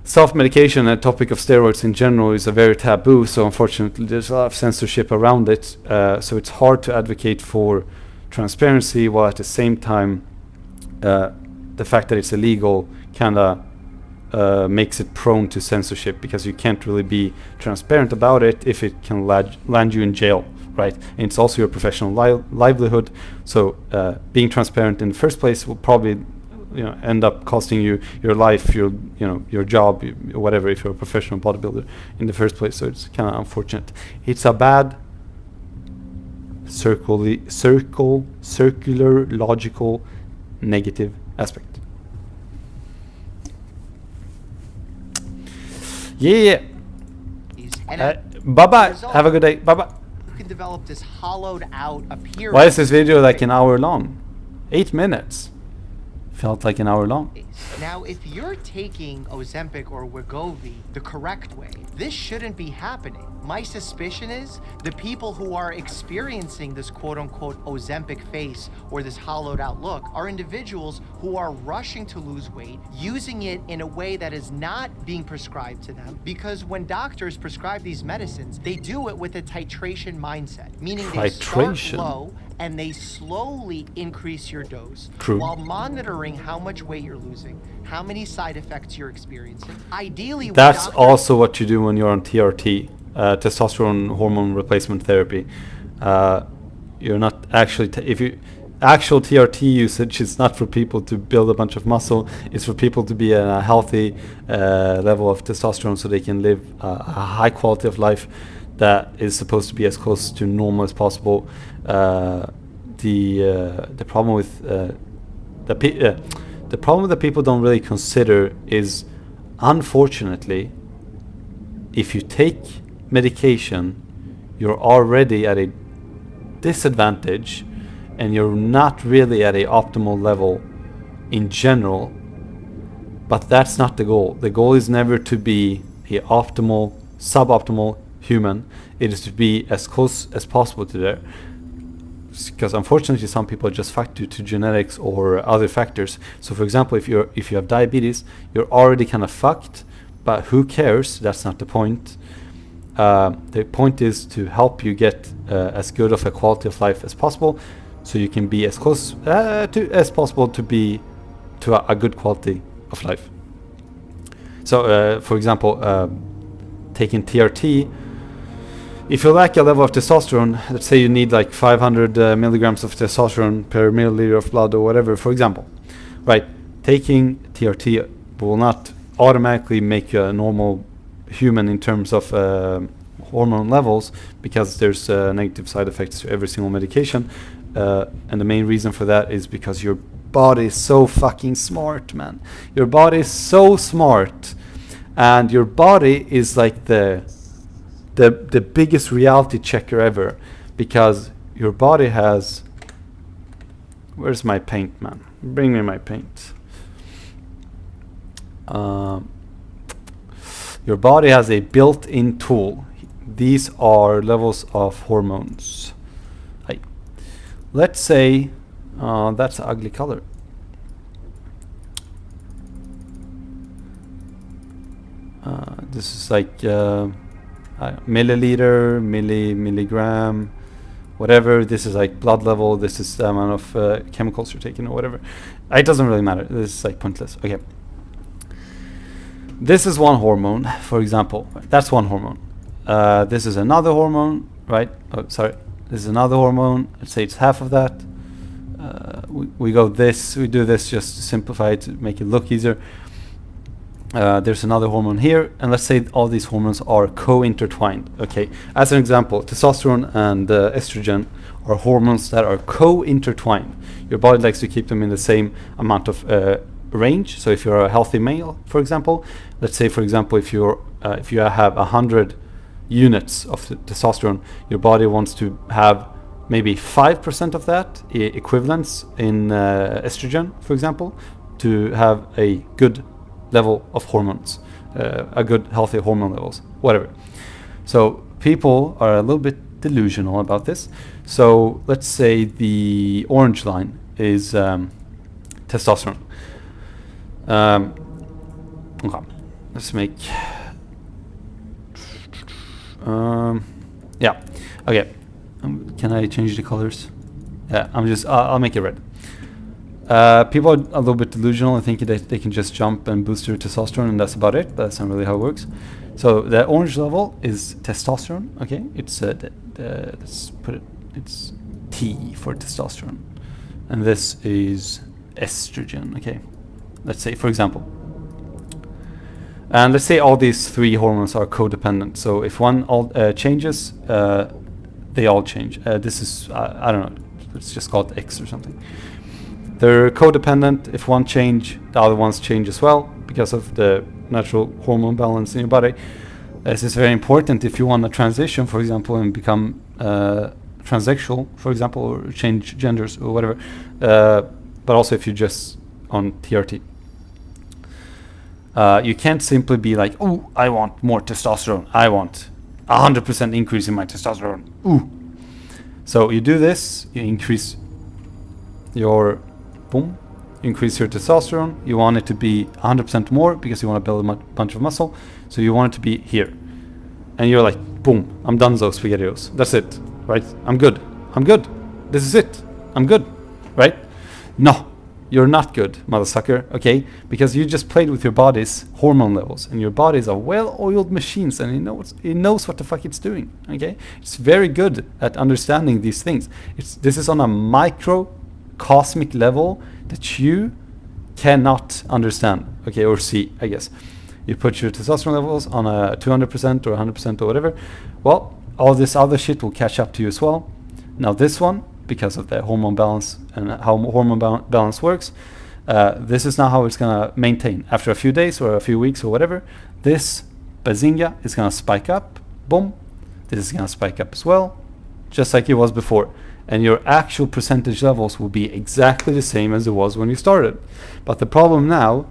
self-medication and the topic of steroids in general is a very taboo, so unfortunately there's a lot of censorship around it. So it's hard to advocate for transparency, while at the same time, the fact that it's illegal kind of makes it prone to censorship, because you can't really be transparent about it if it can land you in jail, right? And it's also your professional livelihood. So being transparent in the first place will probably, you know, end up costing you your life, your job, whatever, if you're a professional bodybuilder in the first place. So it's kind of unfortunate. It's a bad circular, logical, negative aspect. Yeah. Bye-bye. Have a good day. Bye-bye. You can develop this hollowed out appearance. Why is this video like an hour long? 8 minutes. Felt like an hour long. Now, if you're taking Ozempic or Wegovy the correct way, this shouldn't be happening. My suspicion is the people who are experiencing this quote-unquote Ozempic face or this hollowed out look are individuals who are rushing to lose weight, using it in a way that is not being prescribed to them, because when doctors prescribe these medicines, they do it with a titration mindset, meaning they start low and they slowly increase your dose. True. While monitoring how much weight you're losing, how many side effects you're experiencing. Ideally, that's also what you do when you're on TRT, testosterone hormone replacement therapy. You're not actually actual TRT usage is not for people to build a bunch of muscle. It's for people to be at a healthy level of testosterone, so they can live a high quality of life that is supposed to be as close to normal as possible. The problem with the problem that people don't really consider is, unfortunately, if you take medication, you're already at a disadvantage, and you're not really at a optimal level in general. But that's not the goal. The goal is never to be a optimal, suboptimal human. It is to be as close as possible to there, because unfortunately some people are just fucked due to genetics or other factors. So for example, if you have diabetes, you're already kind of fucked, but who cares? That's not the point. The point is to help you get as good of a quality of life as possible, so you can be as close to as possible to be to a good quality of life. So, for example, taking TRT, if you lack a level of testosterone, let's say you need like 500 milligrams of testosterone per milliliter of blood or whatever, for example, right? Taking TRT will not automatically make you a normal human in terms of hormone levels, because there's negative side effects to every single medication, and the main reason for that is because your body is so fucking smart, man. Your body is so smart, and your body is like the biggest reality checker ever, because your body has, where's my paint, man? Bring me my paint. Your body has a built-in tool. These are levels of hormones. Let's say that's an ugly color. This is like milliliter, milligram, whatever. This is like blood level. This is the amount of chemicals you're taking or whatever. It doesn't really matter. This is like pointless. Okay. This is one hormone, for example. That's one hormone. This is another hormone, right? Oh, sorry. This is another hormone. Let's say it's half of that. We do this just to simplify it, to make it look easier. There's another hormone here, and let's say all these hormones are co-intertwined. Okay, as an example, testosterone and estrogen are hormones that are co-intertwined. Your body likes to keep them in the same amount of range. So if you're a healthy male, for example, let's say, for example, if you have 100 units of testosterone, your body wants to have maybe 5% of that equivalence in estrogen, for example, to have a good level of hormones, a good healthy hormone levels, whatever. So people are a little bit delusional about this. So let's say the orange line is testosterone. Okay, let's make yeah, okay. Can I change the colors? Yeah, I'll make it red. People are a little bit delusional and think that they can just jump and boost their testosterone and that's about it. But that's not really how it works. So the orange level is testosterone. Okay, it's let's put it. It's T for testosterone, and this is estrogen. Okay, let's say, for example. And let's say all these three hormones are codependent. So if one changes, they all change. This is, I don't know, let's just call it X or something. They're codependent. If one change, the other ones change as well because of the natural hormone balance in your body. This is very important if you want to transition, for example, and become transsexual, for example, or change genders or whatever. But also if you're just on TRT. You can't simply be like, oh, I want more testosterone. I want 100% increase in my testosterone. Ooh. So you do this, you increase your, increase your testosterone. You want it to be 100% more because you want to build a bunch of muscle. So you want it to be here. And you're like, boom, I'm done those SpaghettiOs. That's it, right? I'm good. I'm good. This is it. I'm good, right? No. You're not good, motherfucker, okay? Because you just played with your body's hormone levels, and your bodies are well-oiled machines, and it knows what the fuck it's doing, okay? It's very good at understanding these things. This is on a microcosmic level that you cannot understand, okay, or see, I guess. You put your testosterone levels on a 200% or 100% or whatever. Well, all this other shit will catch up to you as well. Now this one, because of the hormone balance and how hormone balance works, this is now how it's gonna maintain. After a few days or a few weeks or whatever, this bazinga is gonna spike up, boom. This is gonna spike up as well, just like it was before. And your actual percentage levels will be exactly the same as it was when you started. But the problem now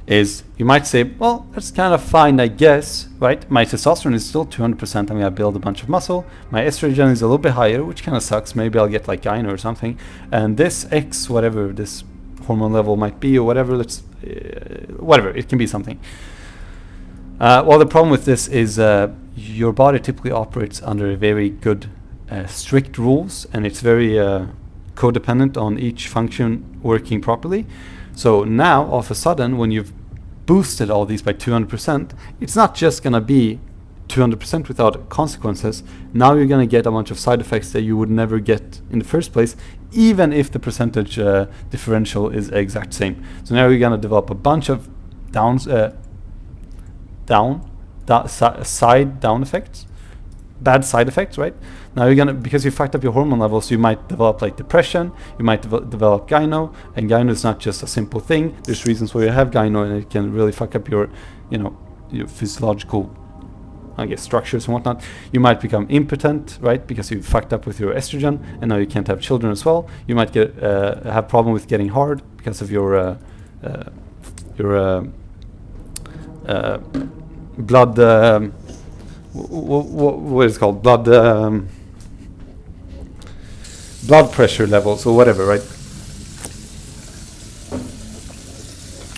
is you might say, well, that's kind of fine, I guess, right? My testosterone is still 200%. I'm going to build a bunch of muscle. My estrogen is a little bit higher, which kind of sucks. Maybe I'll get like gyno or something. And this X, whatever this hormone level might be or whatever, whatever, it can be something. Well, the problem with this is your body typically operates under a very good strict rules, and it's very codependent on each function working properly. So now, all of a sudden, when you've boosted all these by 200%, it's not just going to be 200% without consequences. Now you're going to get a bunch of side effects that you would never get in the first place, even if the percentage differential is exact same. So now you're going to develop a bunch of side down effects, bad side effects, right? Now you're gonna, because you fucked up your hormone levels, you might develop like depression, you might develop gyno, and gyno is not just a simple thing. There's reasons why you have gyno, and it can really fuck up your, your physiological, I guess, structures and whatnot. You might become impotent, right? Because you fucked up with your estrogen, and now you can't have children as well. You might get have problem with getting hard because of your blood. What is it called? Blood pressure levels or whatever, right?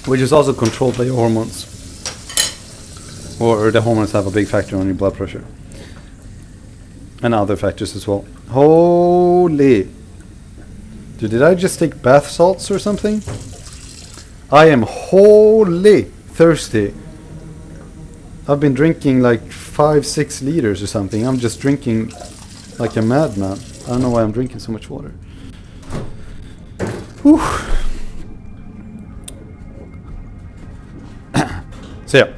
Which is also controlled by your hormones. Or the hormones have a big factor on your blood pressure. And other factors as well. Holy. Dude, did I just take bath salts or something? I am wholly thirsty. I've been drinking like 5-6 liters or something. I'm just drinking like a madman. I don't know why I'm drinking so much water. Whew. So yeah.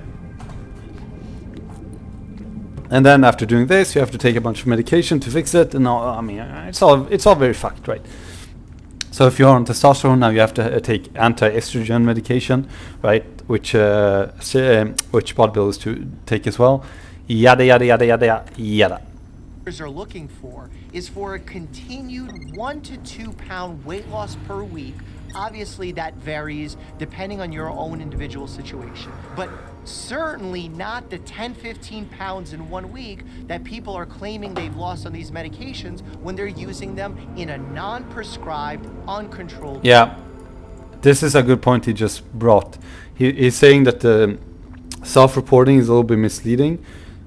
And then after doing this, you have to take a bunch of medication to fix it. And all, I mean, it's all very fucked, right? So if you're on testosterone now, you have to take anti-estrogen medication, right? Which bodybuilders to take as well. Yada yada yada yada yada. Are looking for is for a continued 1 to 2 pound weight loss per week. Obviously that varies depending on your own individual situation, but certainly not the 10-15 pounds in 1 week that people are claiming they've lost on these medications when they're using them in a non-prescribed, uncontrolled. Yeah, this is a good point he just brought. He's saying that the self-reporting is a little bit misleading.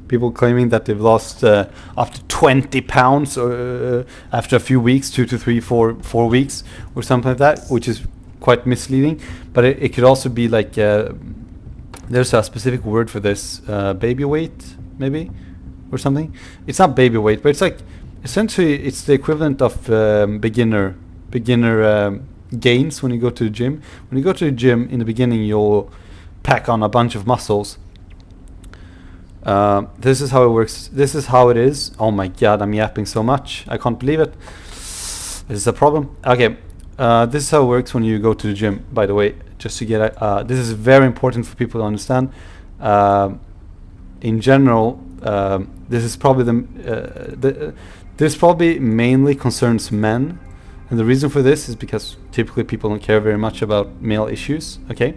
People claiming that they've lost up to 20 pounds after a few weeks, 2 to 3, 4 weeks or something like that, which is quite misleading. But it could also be like, there's a specific word for this, baby weight maybe or something. It's not baby weight, but it's like, essentially it's the equivalent of beginner gains when you go to the gym. When you go to the gym in the beginning, you'll pack on a bunch of muscles. This is how it works. This is how it is. Oh my god, I'm yapping so much. I can't believe it. This is a problem. Okay, this is how it works when you go to the gym, by the way, just to get this is very important for people to understand. In general, this is probably this probably mainly concerns men, and the reason for this is because typically people don't care very much about male issues, okay?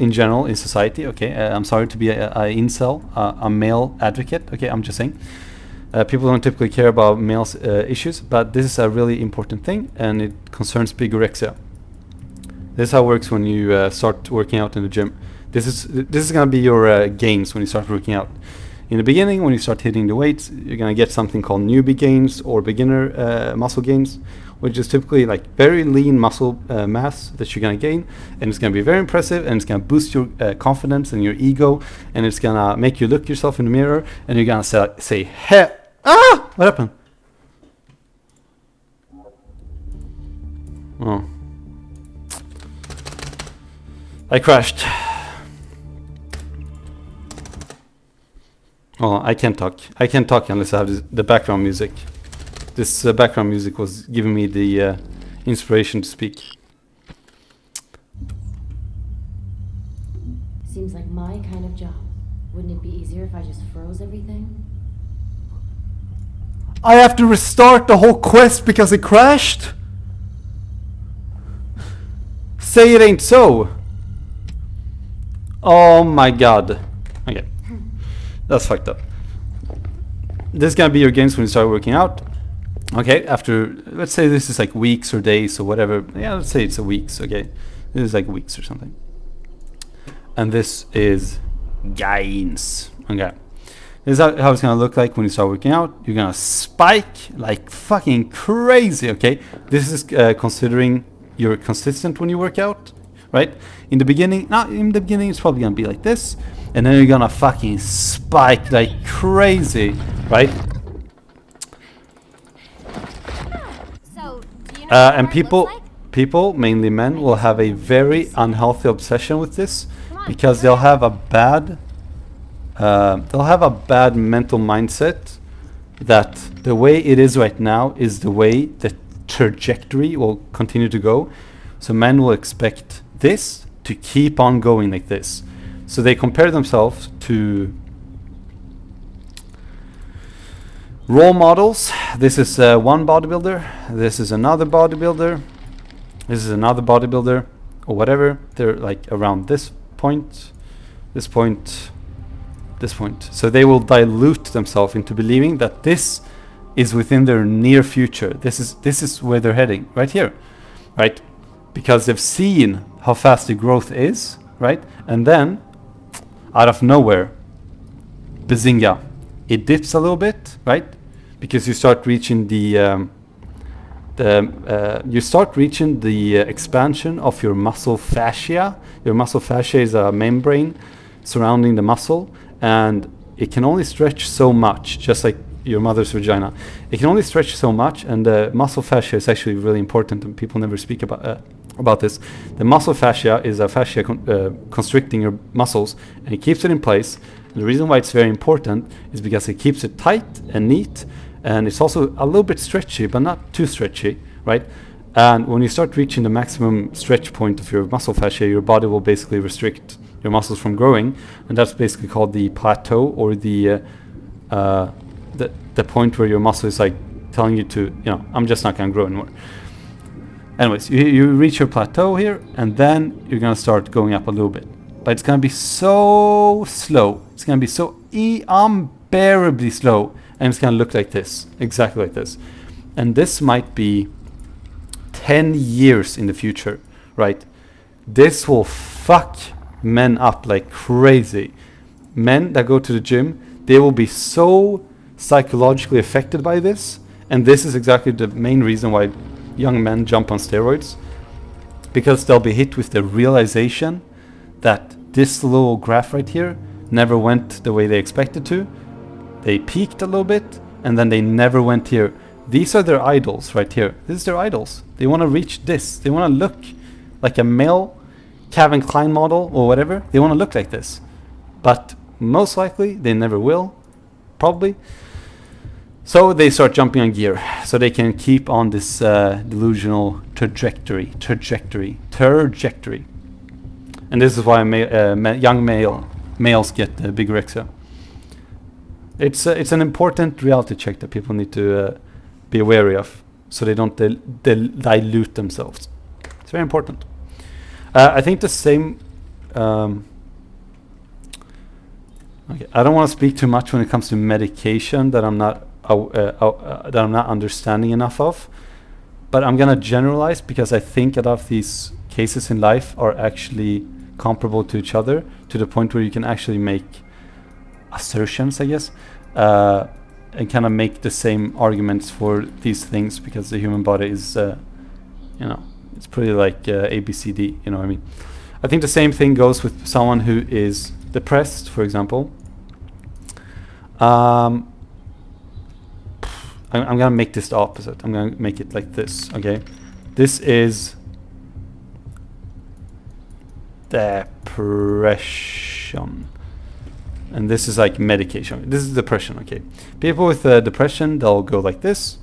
In general, in society, okay? I'm sorry to be a incel, a male advocate, okay? I'm just saying. People don't typically care about males' issues, but this is a really important thing, and it concerns bigorexia. This is how it works when you start working out in the gym. This is gonna be your gains when you start working out. In the beginning, when you start hitting the weights, you're gonna get something called newbie gains or beginner muscle gains, which is typically like very lean muscle mass that you're gonna gain, and it's gonna be very impressive, and it's gonna boost your confidence and your ego, and it's gonna make you look yourself in the mirror, and you're gonna say, "Hey, what happened?" Oh, I crashed. Oh, I can't talk. I can't talk unless I have the background music. This background music was giving me the inspiration to speak. Seems like my kind of job. Wouldn't it be easier if I just froze everything? I have to restart the whole quest because it crashed? Say it ain't so. Oh my god. Okay. That's fucked up. This is gonna be your gains when you start working out. Okay, after, let's say this is like weeks or days or whatever. Yeah, let's say it's a weeks, okay. This is like weeks or something. And this is gains, okay. This is how it's gonna look like when you start working out. You're gonna spike like fucking crazy, okay? This is considering you're consistent when you work out, right? In the beginning it's probably gonna be like this, and then you're gonna fucking spike like crazy, right? So, do you know And people, mainly men, will have a very unhealthy obsession with this because they'll have a bad mental mindset that the way it is right now is the way the trajectory will continue to go. So men will expect this to keep on going like this. So they compare themselves to role models. This is one bodybuilder. This is another bodybuilder. This is another bodybuilder, or whatever. They're like around this point, this point, this point. So they will dilute themselves into believing that this is within their near future. This is where they're heading, right here, right? Because they've seen how fast the growth is, right? And then, out of nowhere, bazinga, it dips a little bit, right? Because you start reaching the expansion of your muscle fascia. Your muscle fascia is a membrane surrounding the muscle, and it can only stretch so much, just like your mother's vagina. It can only stretch so much, and the muscle fascia is actually really important, and people never speak about this. The muscle fascia is a fascia constricting your muscles, and it keeps it in place. And the reason why it's very important is because it keeps it tight and neat, and it's also a little bit stretchy, but not too stretchy, right? And when you start reaching the maximum stretch point of your muscle fascia, your body will basically restrict your muscles from growing, and that's basically called the plateau, or the point where your muscle is like telling you to, I'm just not gonna grow anymore. Anyways, you reach your plateau here, and then you're gonna start going up a little bit, but it's gonna be so slow. It's gonna be so unbearably slow, and it's gonna look like this, exactly like this. And this might be 10 years in the future, right? This will fuck men up like crazy. Men that go to the gym, they will be so psychologically affected by this, and this is exactly the main reason why young men jump on steroids, because they'll be hit with the realization that this little graph right here never went the way they expected to. They peaked a little bit, and then they never went here. These are their idols right here. This is their idols. They want to reach this. They want to look like a male Calvin Klein model or whatever. They want to look like this, but most likely they never will, probably. So they start jumping on gear so they can keep on this delusional trajectory. And this is why young males get bigorexia. It's an important reality check that people need to be wary of, so they don't dilute themselves. It's very important. I think the same. Okay, I don't want to speak too much when it comes to medication that I'm not understanding enough of, but I'm gonna generalize because I think a lot of these cases in life are actually comparable to each other, to the point where you can actually make assertions, I guess, and kind of make the same arguments for these things, because the human body is, it's pretty like ABCD, you know what I mean? I think the same thing goes with someone who is depressed, for example. I'm gonna make this the opposite. I'm gonna make it like this, okay? This is depression, and this is like medication. This is depression, okay? People with depression, they'll go like this.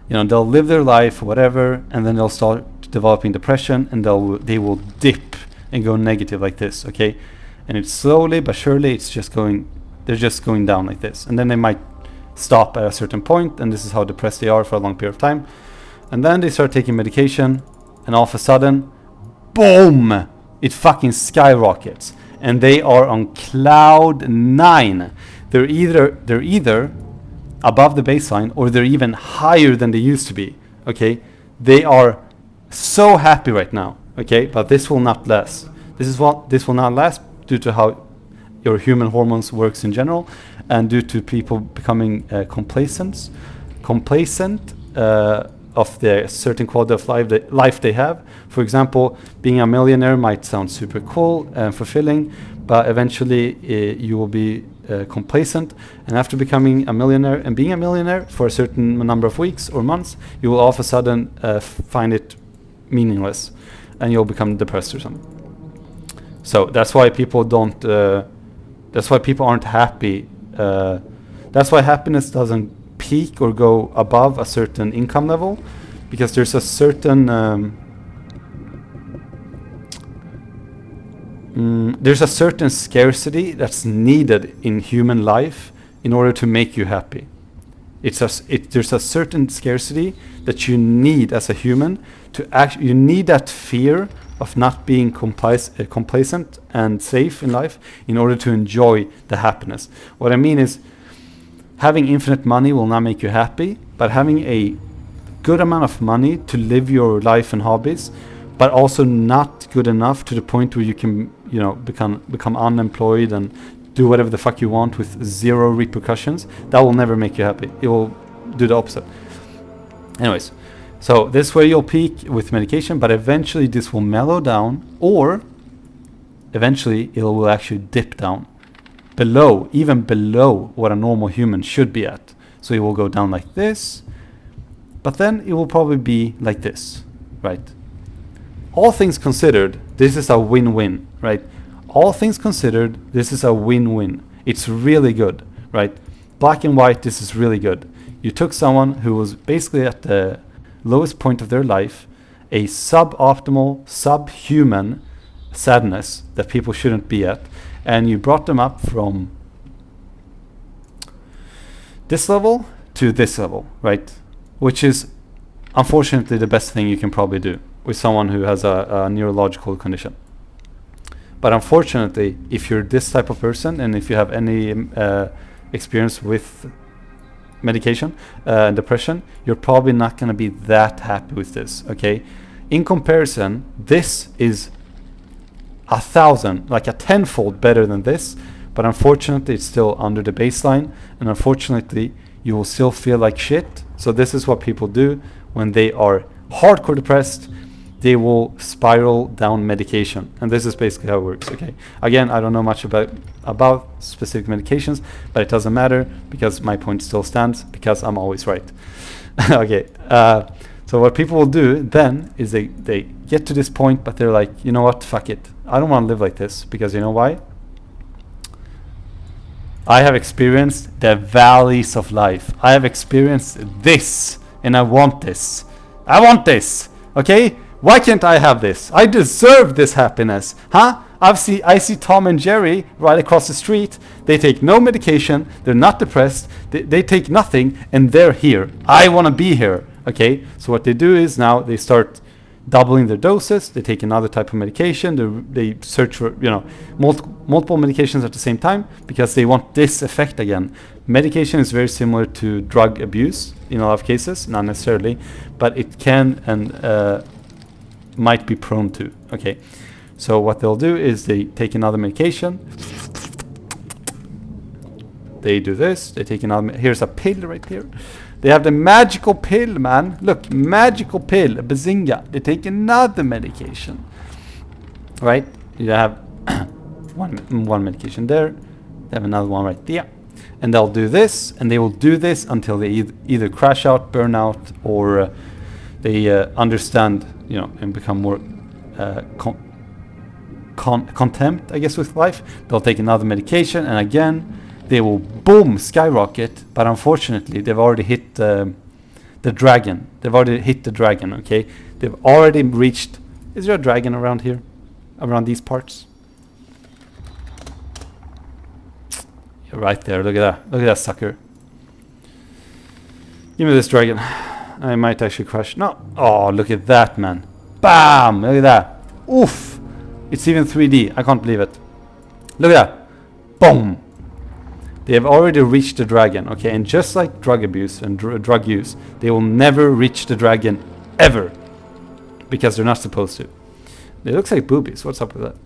They'll live their life, whatever, and then they'll start developing depression, and they will dip and go negative like this, okay? And it's slowly but surely, they're just going down like this, and then they might stop at a certain point, and this is how depressed they are for a long period of time. And then they start taking medication, and all of a sudden, boom, it fucking skyrockets, and they are on cloud 9. They're either above the baseline, or they're even higher than they used to be, okay? They are so happy right now, okay? But this will not last. This will not last due to how your human hormones works in general, and due to people becoming complacent of the certain quality of life they have. For example, being a millionaire might sound super cool and fulfilling, but eventually you will be complacent, and after becoming a millionaire and being a millionaire for a certain number of weeks or months, you will all of a sudden find it meaningless, and you'll become depressed or something. So that's why people don't. That's why people aren't happy. That's why happiness doesn't peak or go above a certain income level, because there's a certain scarcity that's needed in human life in order to make you happy. There's a certain scarcity that you need as a human to you need that fear of not being complacent and safe in life in order to enjoy the happiness. What I mean is, having infinite money will not make you happy, but having a good amount of money to live your life and hobbies, but also not good enough to the point where you can, become unemployed and do whatever the fuck you want with zero repercussions, that will never make you happy. It will do the opposite. Anyways, so this way you'll peak with medication, but eventually this will mellow down, or eventually it will actually dip down even below what a normal human should be at. So it will go down like this, but then it will probably be like this, right? All things considered, this is a win-win, right? All things considered, this is a win-win. It's really good, right? Black and white, this is really good. You took someone who was basically at the lowest point of their life, a suboptimal, subhuman sadness that people shouldn't be at, and you brought them up from this level to this level, right? Which is unfortunately the best thing you can probably do with someone who has a neurological condition. But unfortunately, if you're this type of person, and if you have any experience with medication and depression, you're probably not going to be that happy with this, okay? In comparison, this is 1,000, like a tenfold better than this, but unfortunately it's still under the baseline, and unfortunately you will still feel like shit. So this is what people do when they are hardcore depressed. They will spiral down medication, and this is basically how it works, okay? Again, I don't know much about specific medications, but it doesn't matter, because my point still stands, because I'm always right. Okay, so what people will do then is they get to this point, but they're like, you know what, fuck it. I don't want to live like this, because you know why? I have experienced the valleys of life. I have experienced this, and I want this. I want this, okay? Why can't I have this? I deserve this happiness, huh? I see Tom and Jerry right across the street. They take no medication. They're not depressed. They take nothing, and they're here. I want to be here, okay? So what they do is now they start doubling their doses. They take another type of medication. They search for multiple medications at the same time, because they want this effect again. Medication is very similar to drug abuse in a lot of cases, not necessarily, but it can and might be prone to, okay? So what they'll do is they take another medication. They do this. They take another. Here's a pill right here. They have the magical pill, man. Look, magical pill, Bazinga. They take another medication, right? You have one medication there. They have another one right there, and they'll do this, and they will do this until they either crash out, burn out, or they understand, and become more contempt, I guess, with life. They'll take another medication, and again they will boom skyrocket. But unfortunately, they've already hit the dragon. They've already hit the dragon, okay? They've already reached. Is there a dragon around here, around these parts? You're right there. Look at that. Look at that sucker. Give me this dragon. I might actually crush. No. Oh, look at that, man. Bam! Look at that. Oof. It's even 3D. I can't believe it. Look at that. Boom. They have already reached the dragon, okay? And just like drug abuse and drug use, they will never reach the dragon ever, because they're not supposed to. It looks like boobies. What's up with that?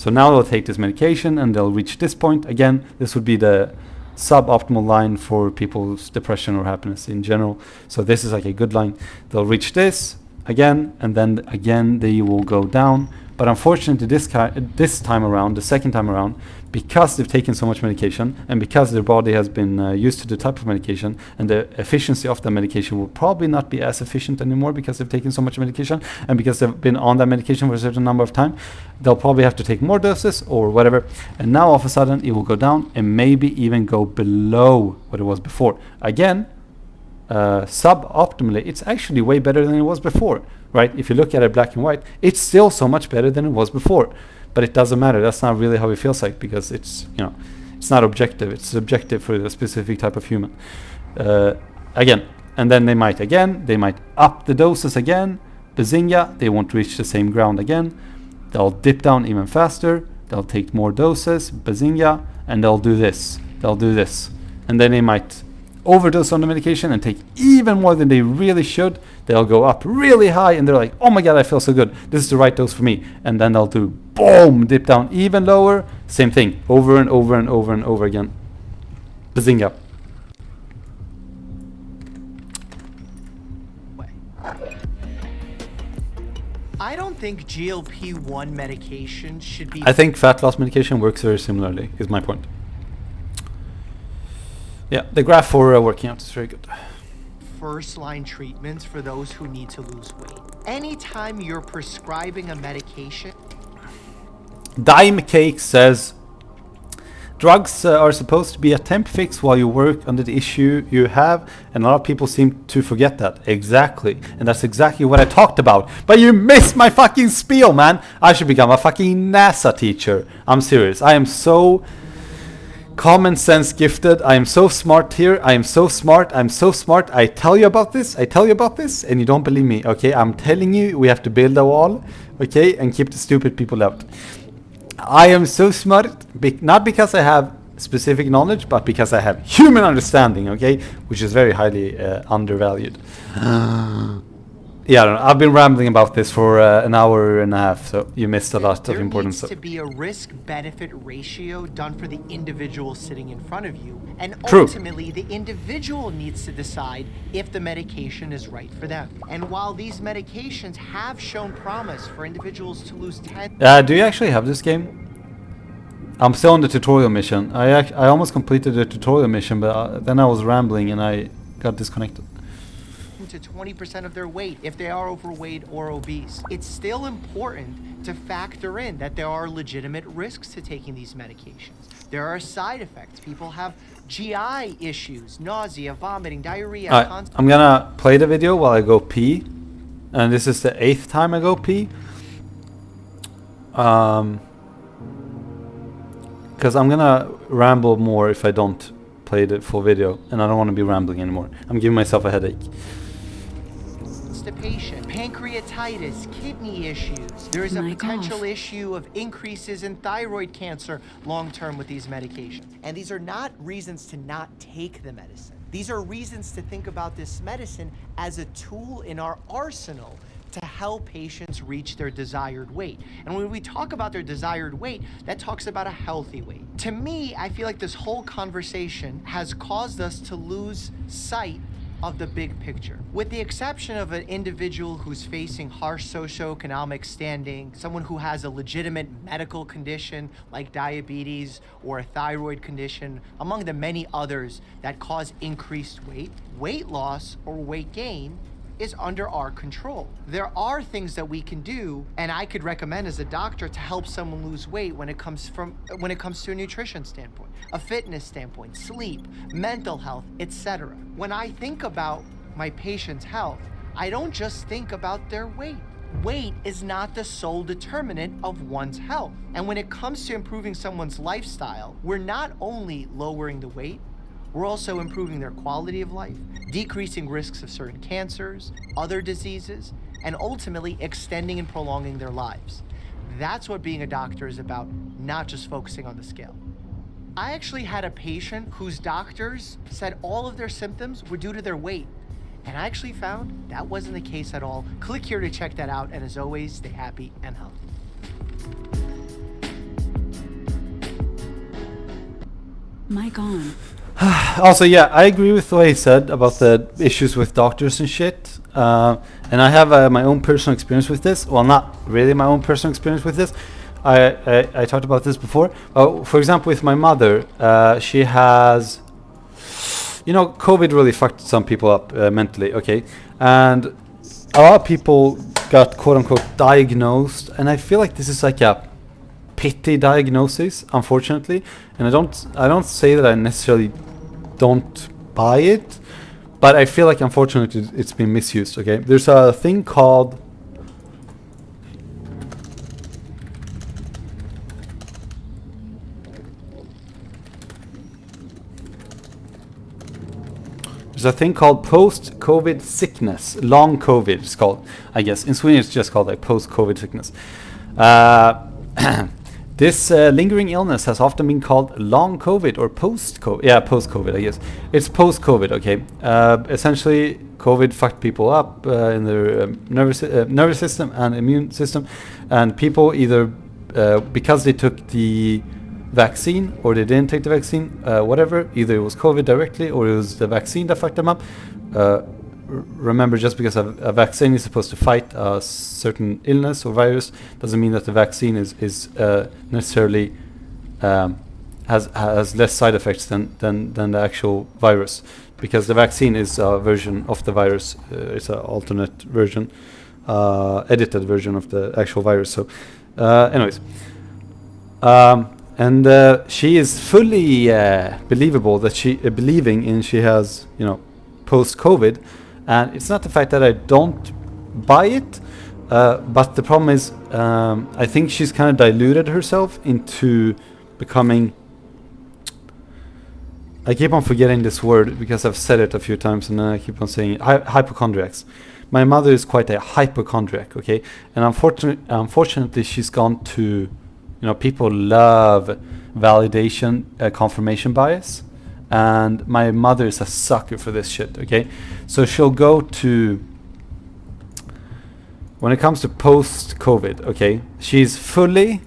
So now they'll take this medication and they'll reach this point. Again, this would be the suboptimal line for people's depression or happiness in general. So this is like a good line. They'll reach this again, and then again they will go down. But unfortunately, this time around, the second time around, because they've taken so much medication and because their body has been used to the type of medication, and the efficiency of the medication will probably not be as efficient anymore because they've taken so much medication, and because they've been on that medication for a certain number of time, they'll probably have to take more doses or whatever. And now all of a sudden it will go down and maybe even go below what it was before. Again, suboptimally, it's actually way better than it was before, right? If you look at it black and white, it's still so much better than it was before. But it doesn't matter. That's not really how it feels like, because it's, you know, it's not objective. It's subjective for the specific type of human. Again, and then they might up the doses again. Bazinga, they won't reach the same ground again. They'll dip down even faster. They'll take more doses. Bazinga, and they'll do this. They'll do this, and then they might overdose on the medication and take even more than they really should. They'll go up really high and they're like, oh my god, I feel so good, this is the right dose for me. And then they'll do boom, dip down even lower. Same thing over and over and over and over again. Bazinga. I don't think GLP-1 medication should be... I think fat loss medication works very similarly, is my point. Yeah, the graph for working out is very good. First-line treatments for those who need to lose weight. Anytime you're prescribing a medication... Dime Cake says, drugs are supposed to be a temp fix while you work on the issue you have, and a lot of people seem to forget that. Exactly, and that's exactly what I talked about. But you missed my fucking spiel, man. I should become a fucking NASA teacher. I'm serious. I am so... common sense gifted. I am so smart here. I am so smart. I'm so smart. I tell you about this. And you don't believe me. Okay, I'm telling you, we have to build a wall. Okay, and keep the stupid people out. I am so smart, not because I have specific knowledge, but because I have human understanding. Okay, which is very highly undervalued. Yeah, I don't know. I've been rambling about this for an hour and a half, so you missed a lot of important stuff. There needs to be a risk-benefit ratio done for the individual sitting in front of you, and True. ultimately the individual needs to decide if the medication is right for them. And while these medications have shown promise for individuals to lose 10... do you actually have this game? I'm still on the tutorial mission. I almost completed the tutorial mission, but then I was rambling and I got disconnected. to 20% of their weight if they are overweight or obese. It's still important to factor in that there are legitimate risks to taking these medications. There are side effects. People have GI issues, nausea, vomiting, diarrhea. I'm gonna play the video while I go pee, and this is the 8th time I go pee. Because I'm gonna ramble more if I don't play the full video, and I don't want to be rambling anymore. I'm giving myself a headache. Constipation, pancreatitis, kidney issues. There is a potential issue of increases in thyroid cancer long-term with these medications. And these are not reasons to not take the medicine. These are reasons to think about this medicine as a tool in our arsenal to help patients reach their desired weight. And when we talk about their desired weight, that talks about a healthy weight. To me, I feel like this whole conversation has caused us to lose sight of the big picture. With the exception of an individual who's facing harsh socioeconomic standing, someone who has a legitimate medical condition like diabetes or a thyroid condition, among the many others that cause increased weight, weight loss or weight gain is under our control. There are things that we can do, and I could recommend as a doctor to help someone lose weight when it comes to a nutrition standpoint, a fitness standpoint, sleep, mental health, etc. When I think about my patient's health, I don't just think about their weight. Weight is not the sole determinant of one's health. And when it comes to improving someone's lifestyle, we're not only lowering the weight, we're also improving their quality of life, decreasing risks of certain cancers, other diseases, and ultimately extending and prolonging their lives. That's what being a doctor is about, not just focusing on the scale. I actually had a patient whose doctors said all of their symptoms were due to their weight. And I actually found that wasn't the case at all. Click here to check that out, and as always, stay happy and healthy. Mic on. Also, yeah, I agree with what he said about the issues with doctors and shit. And I have my own personal experience with this. Well, not really my own personal experience with this. I talked about this before. For example, with my mother, she has, COVID really fucked some people up mentally, okay? And a lot of people got quote unquote diagnosed, and I feel like this is like a pity diagnosis, unfortunately. And I don't say that I necessarily don't buy it, but I feel like unfortunately it's been misused, okay? There's a thing called post-COVID sickness. Long COVID it's called, I guess. In Sweden it's just called like post-COVID sickness. This lingering illness has often been called long COVID or post-COVID. Yeah, post-COVID, I guess. It's post-COVID, okay. Essentially, COVID fucked people up in their nervous system and immune system. And people either, because they took the vaccine or they didn't take the vaccine, whatever, either it was COVID directly or it was the vaccine that fucked them up. Remember, just because a vaccine is supposed to fight a certain illness or virus doesn't mean that the vaccine is necessarily has less side effects than the actual virus, because the vaccine is a version of the virus. It's an alternate version, edited version of the actual virus. So anyways, and she is fully believable that believing she has post-COVID. And it's not the fact that I don't buy it, but the problem is I think she's kind of diluted herself into becoming, I keep on forgetting this word because I've said it a few times and then I keep on saying hypochondriacs. My mother is quite a hypochondriac, okay? And unfortunately she's gone to, people love validation, confirmation bias. And my mother is a sucker for this shit, okay? So she'll go to, when it comes to post-COVID, okay, she's fully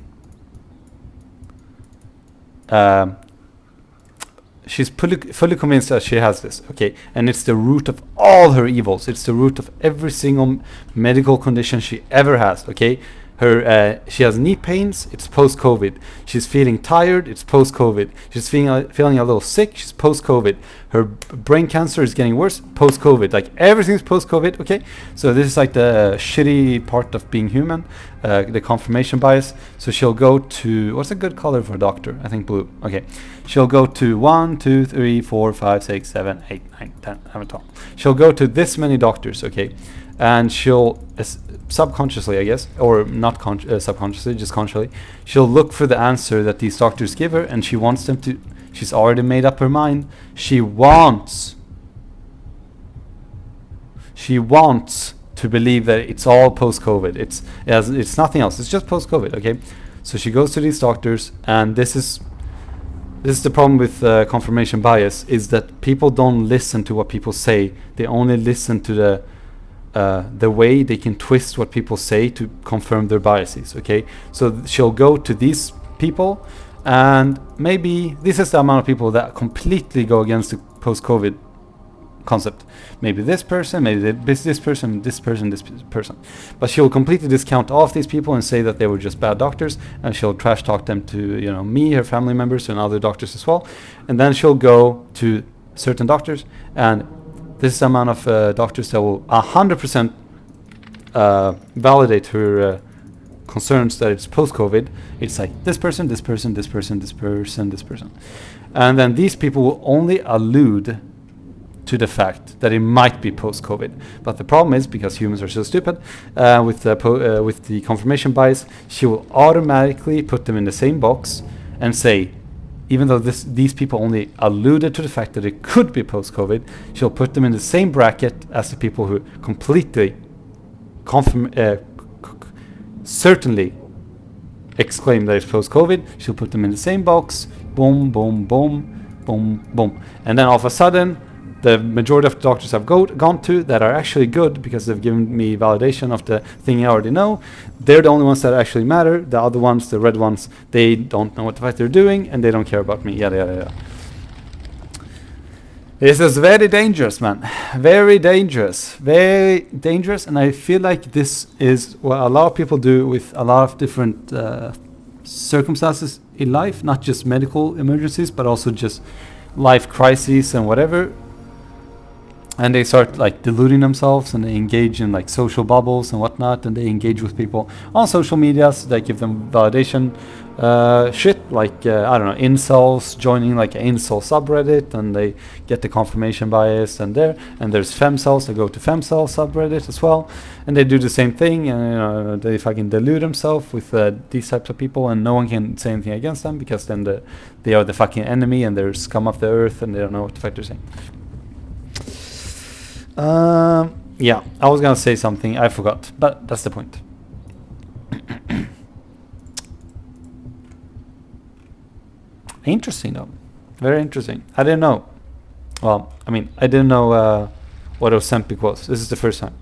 convinced that she has this, okay? And it's the root of all her evils. It's the root of every single medical condition she ever has, okay? She has knee pains, it's post-COVID. She's feeling tired, it's post-COVID. She's feeling a little sick, she's post-COVID. Her brain cancer is getting worse, post-COVID. Like everything's post-COVID, okay? So this is like the shitty part of being human, the confirmation bias. So she'll go to, what's a good color for a doctor? I think blue, okay. She'll go to 1, 2, 3, 4, 5, 6, 7, 8, 9, 10, 11, 12. She'll go to this many doctors, okay? And she'll subconsciously, I guess, or not subconsciously, just consciously, she'll look for the answer that these doctors give her, and she wants them to. She's already made up her mind. She wants to believe that it's all post-COVID. It's nothing else. It's just post-COVID. Okay, so she goes to these doctors, and this is the problem with confirmation bias, is that people don't listen to what people say. They only listen to the way they can twist what people say to confirm their biases, okay? So she'll go to these people, and maybe this is the amount of people that completely go against the post-COVID concept. Maybe this person, maybe this person, this person, this person. But she'll completely discount all of these people and say that they were just bad doctors, and she'll trash talk them to, me, her family members, and other doctors as well. And then she'll go to certain doctors, and this is the amount of doctors that will 100% validate her concerns that it's post-COVID. It's like this person, this person, this person, this person, this person. And then these people will only allude to the fact that it might be post-COVID. But the problem is, because humans are so stupid, with the confirmation bias, she will automatically put them in the same box and say, even though these people only alluded to the fact that it could be post-COVID, she'll put them in the same bracket as the people who completely certainly exclaim that it's post-COVID. She'll put them in the same box, boom, boom, boom, boom, boom. And then all of a sudden, the majority of the doctors I've gone to that are actually good because they've given me validation of the thing I already know, they're the only ones that actually matter. The other ones, the red ones, they don't know what the fuck they're doing and they don't care about me, yada, yada, yada. This is very dangerous, man. Very dangerous. Very dangerous. And I feel like this is what a lot of people do with a lot of different circumstances in life, not just medical emergencies, but also just life crises and whatever. And they start like deluding themselves, and they engage in like social bubbles and whatnot, and they engage with people on social medias that give them validation shit, like I don't know, incels joining like an incel subreddit, and they get the confirmation bias, and there's femcels that go to femcel subreddit as well, and they do the same thing, and you know, they fucking delude themselves with these types of people, and no one can say anything against them, because then they are the fucking enemy, and they're scum of the earth, and they don't know what the fuck they're saying. Yeah, I was gonna say something, I forgot, but that's the point. Interesting though, very interesting. I didn't know. Well, I mean, I didn't know what ozempic was. This is the first time.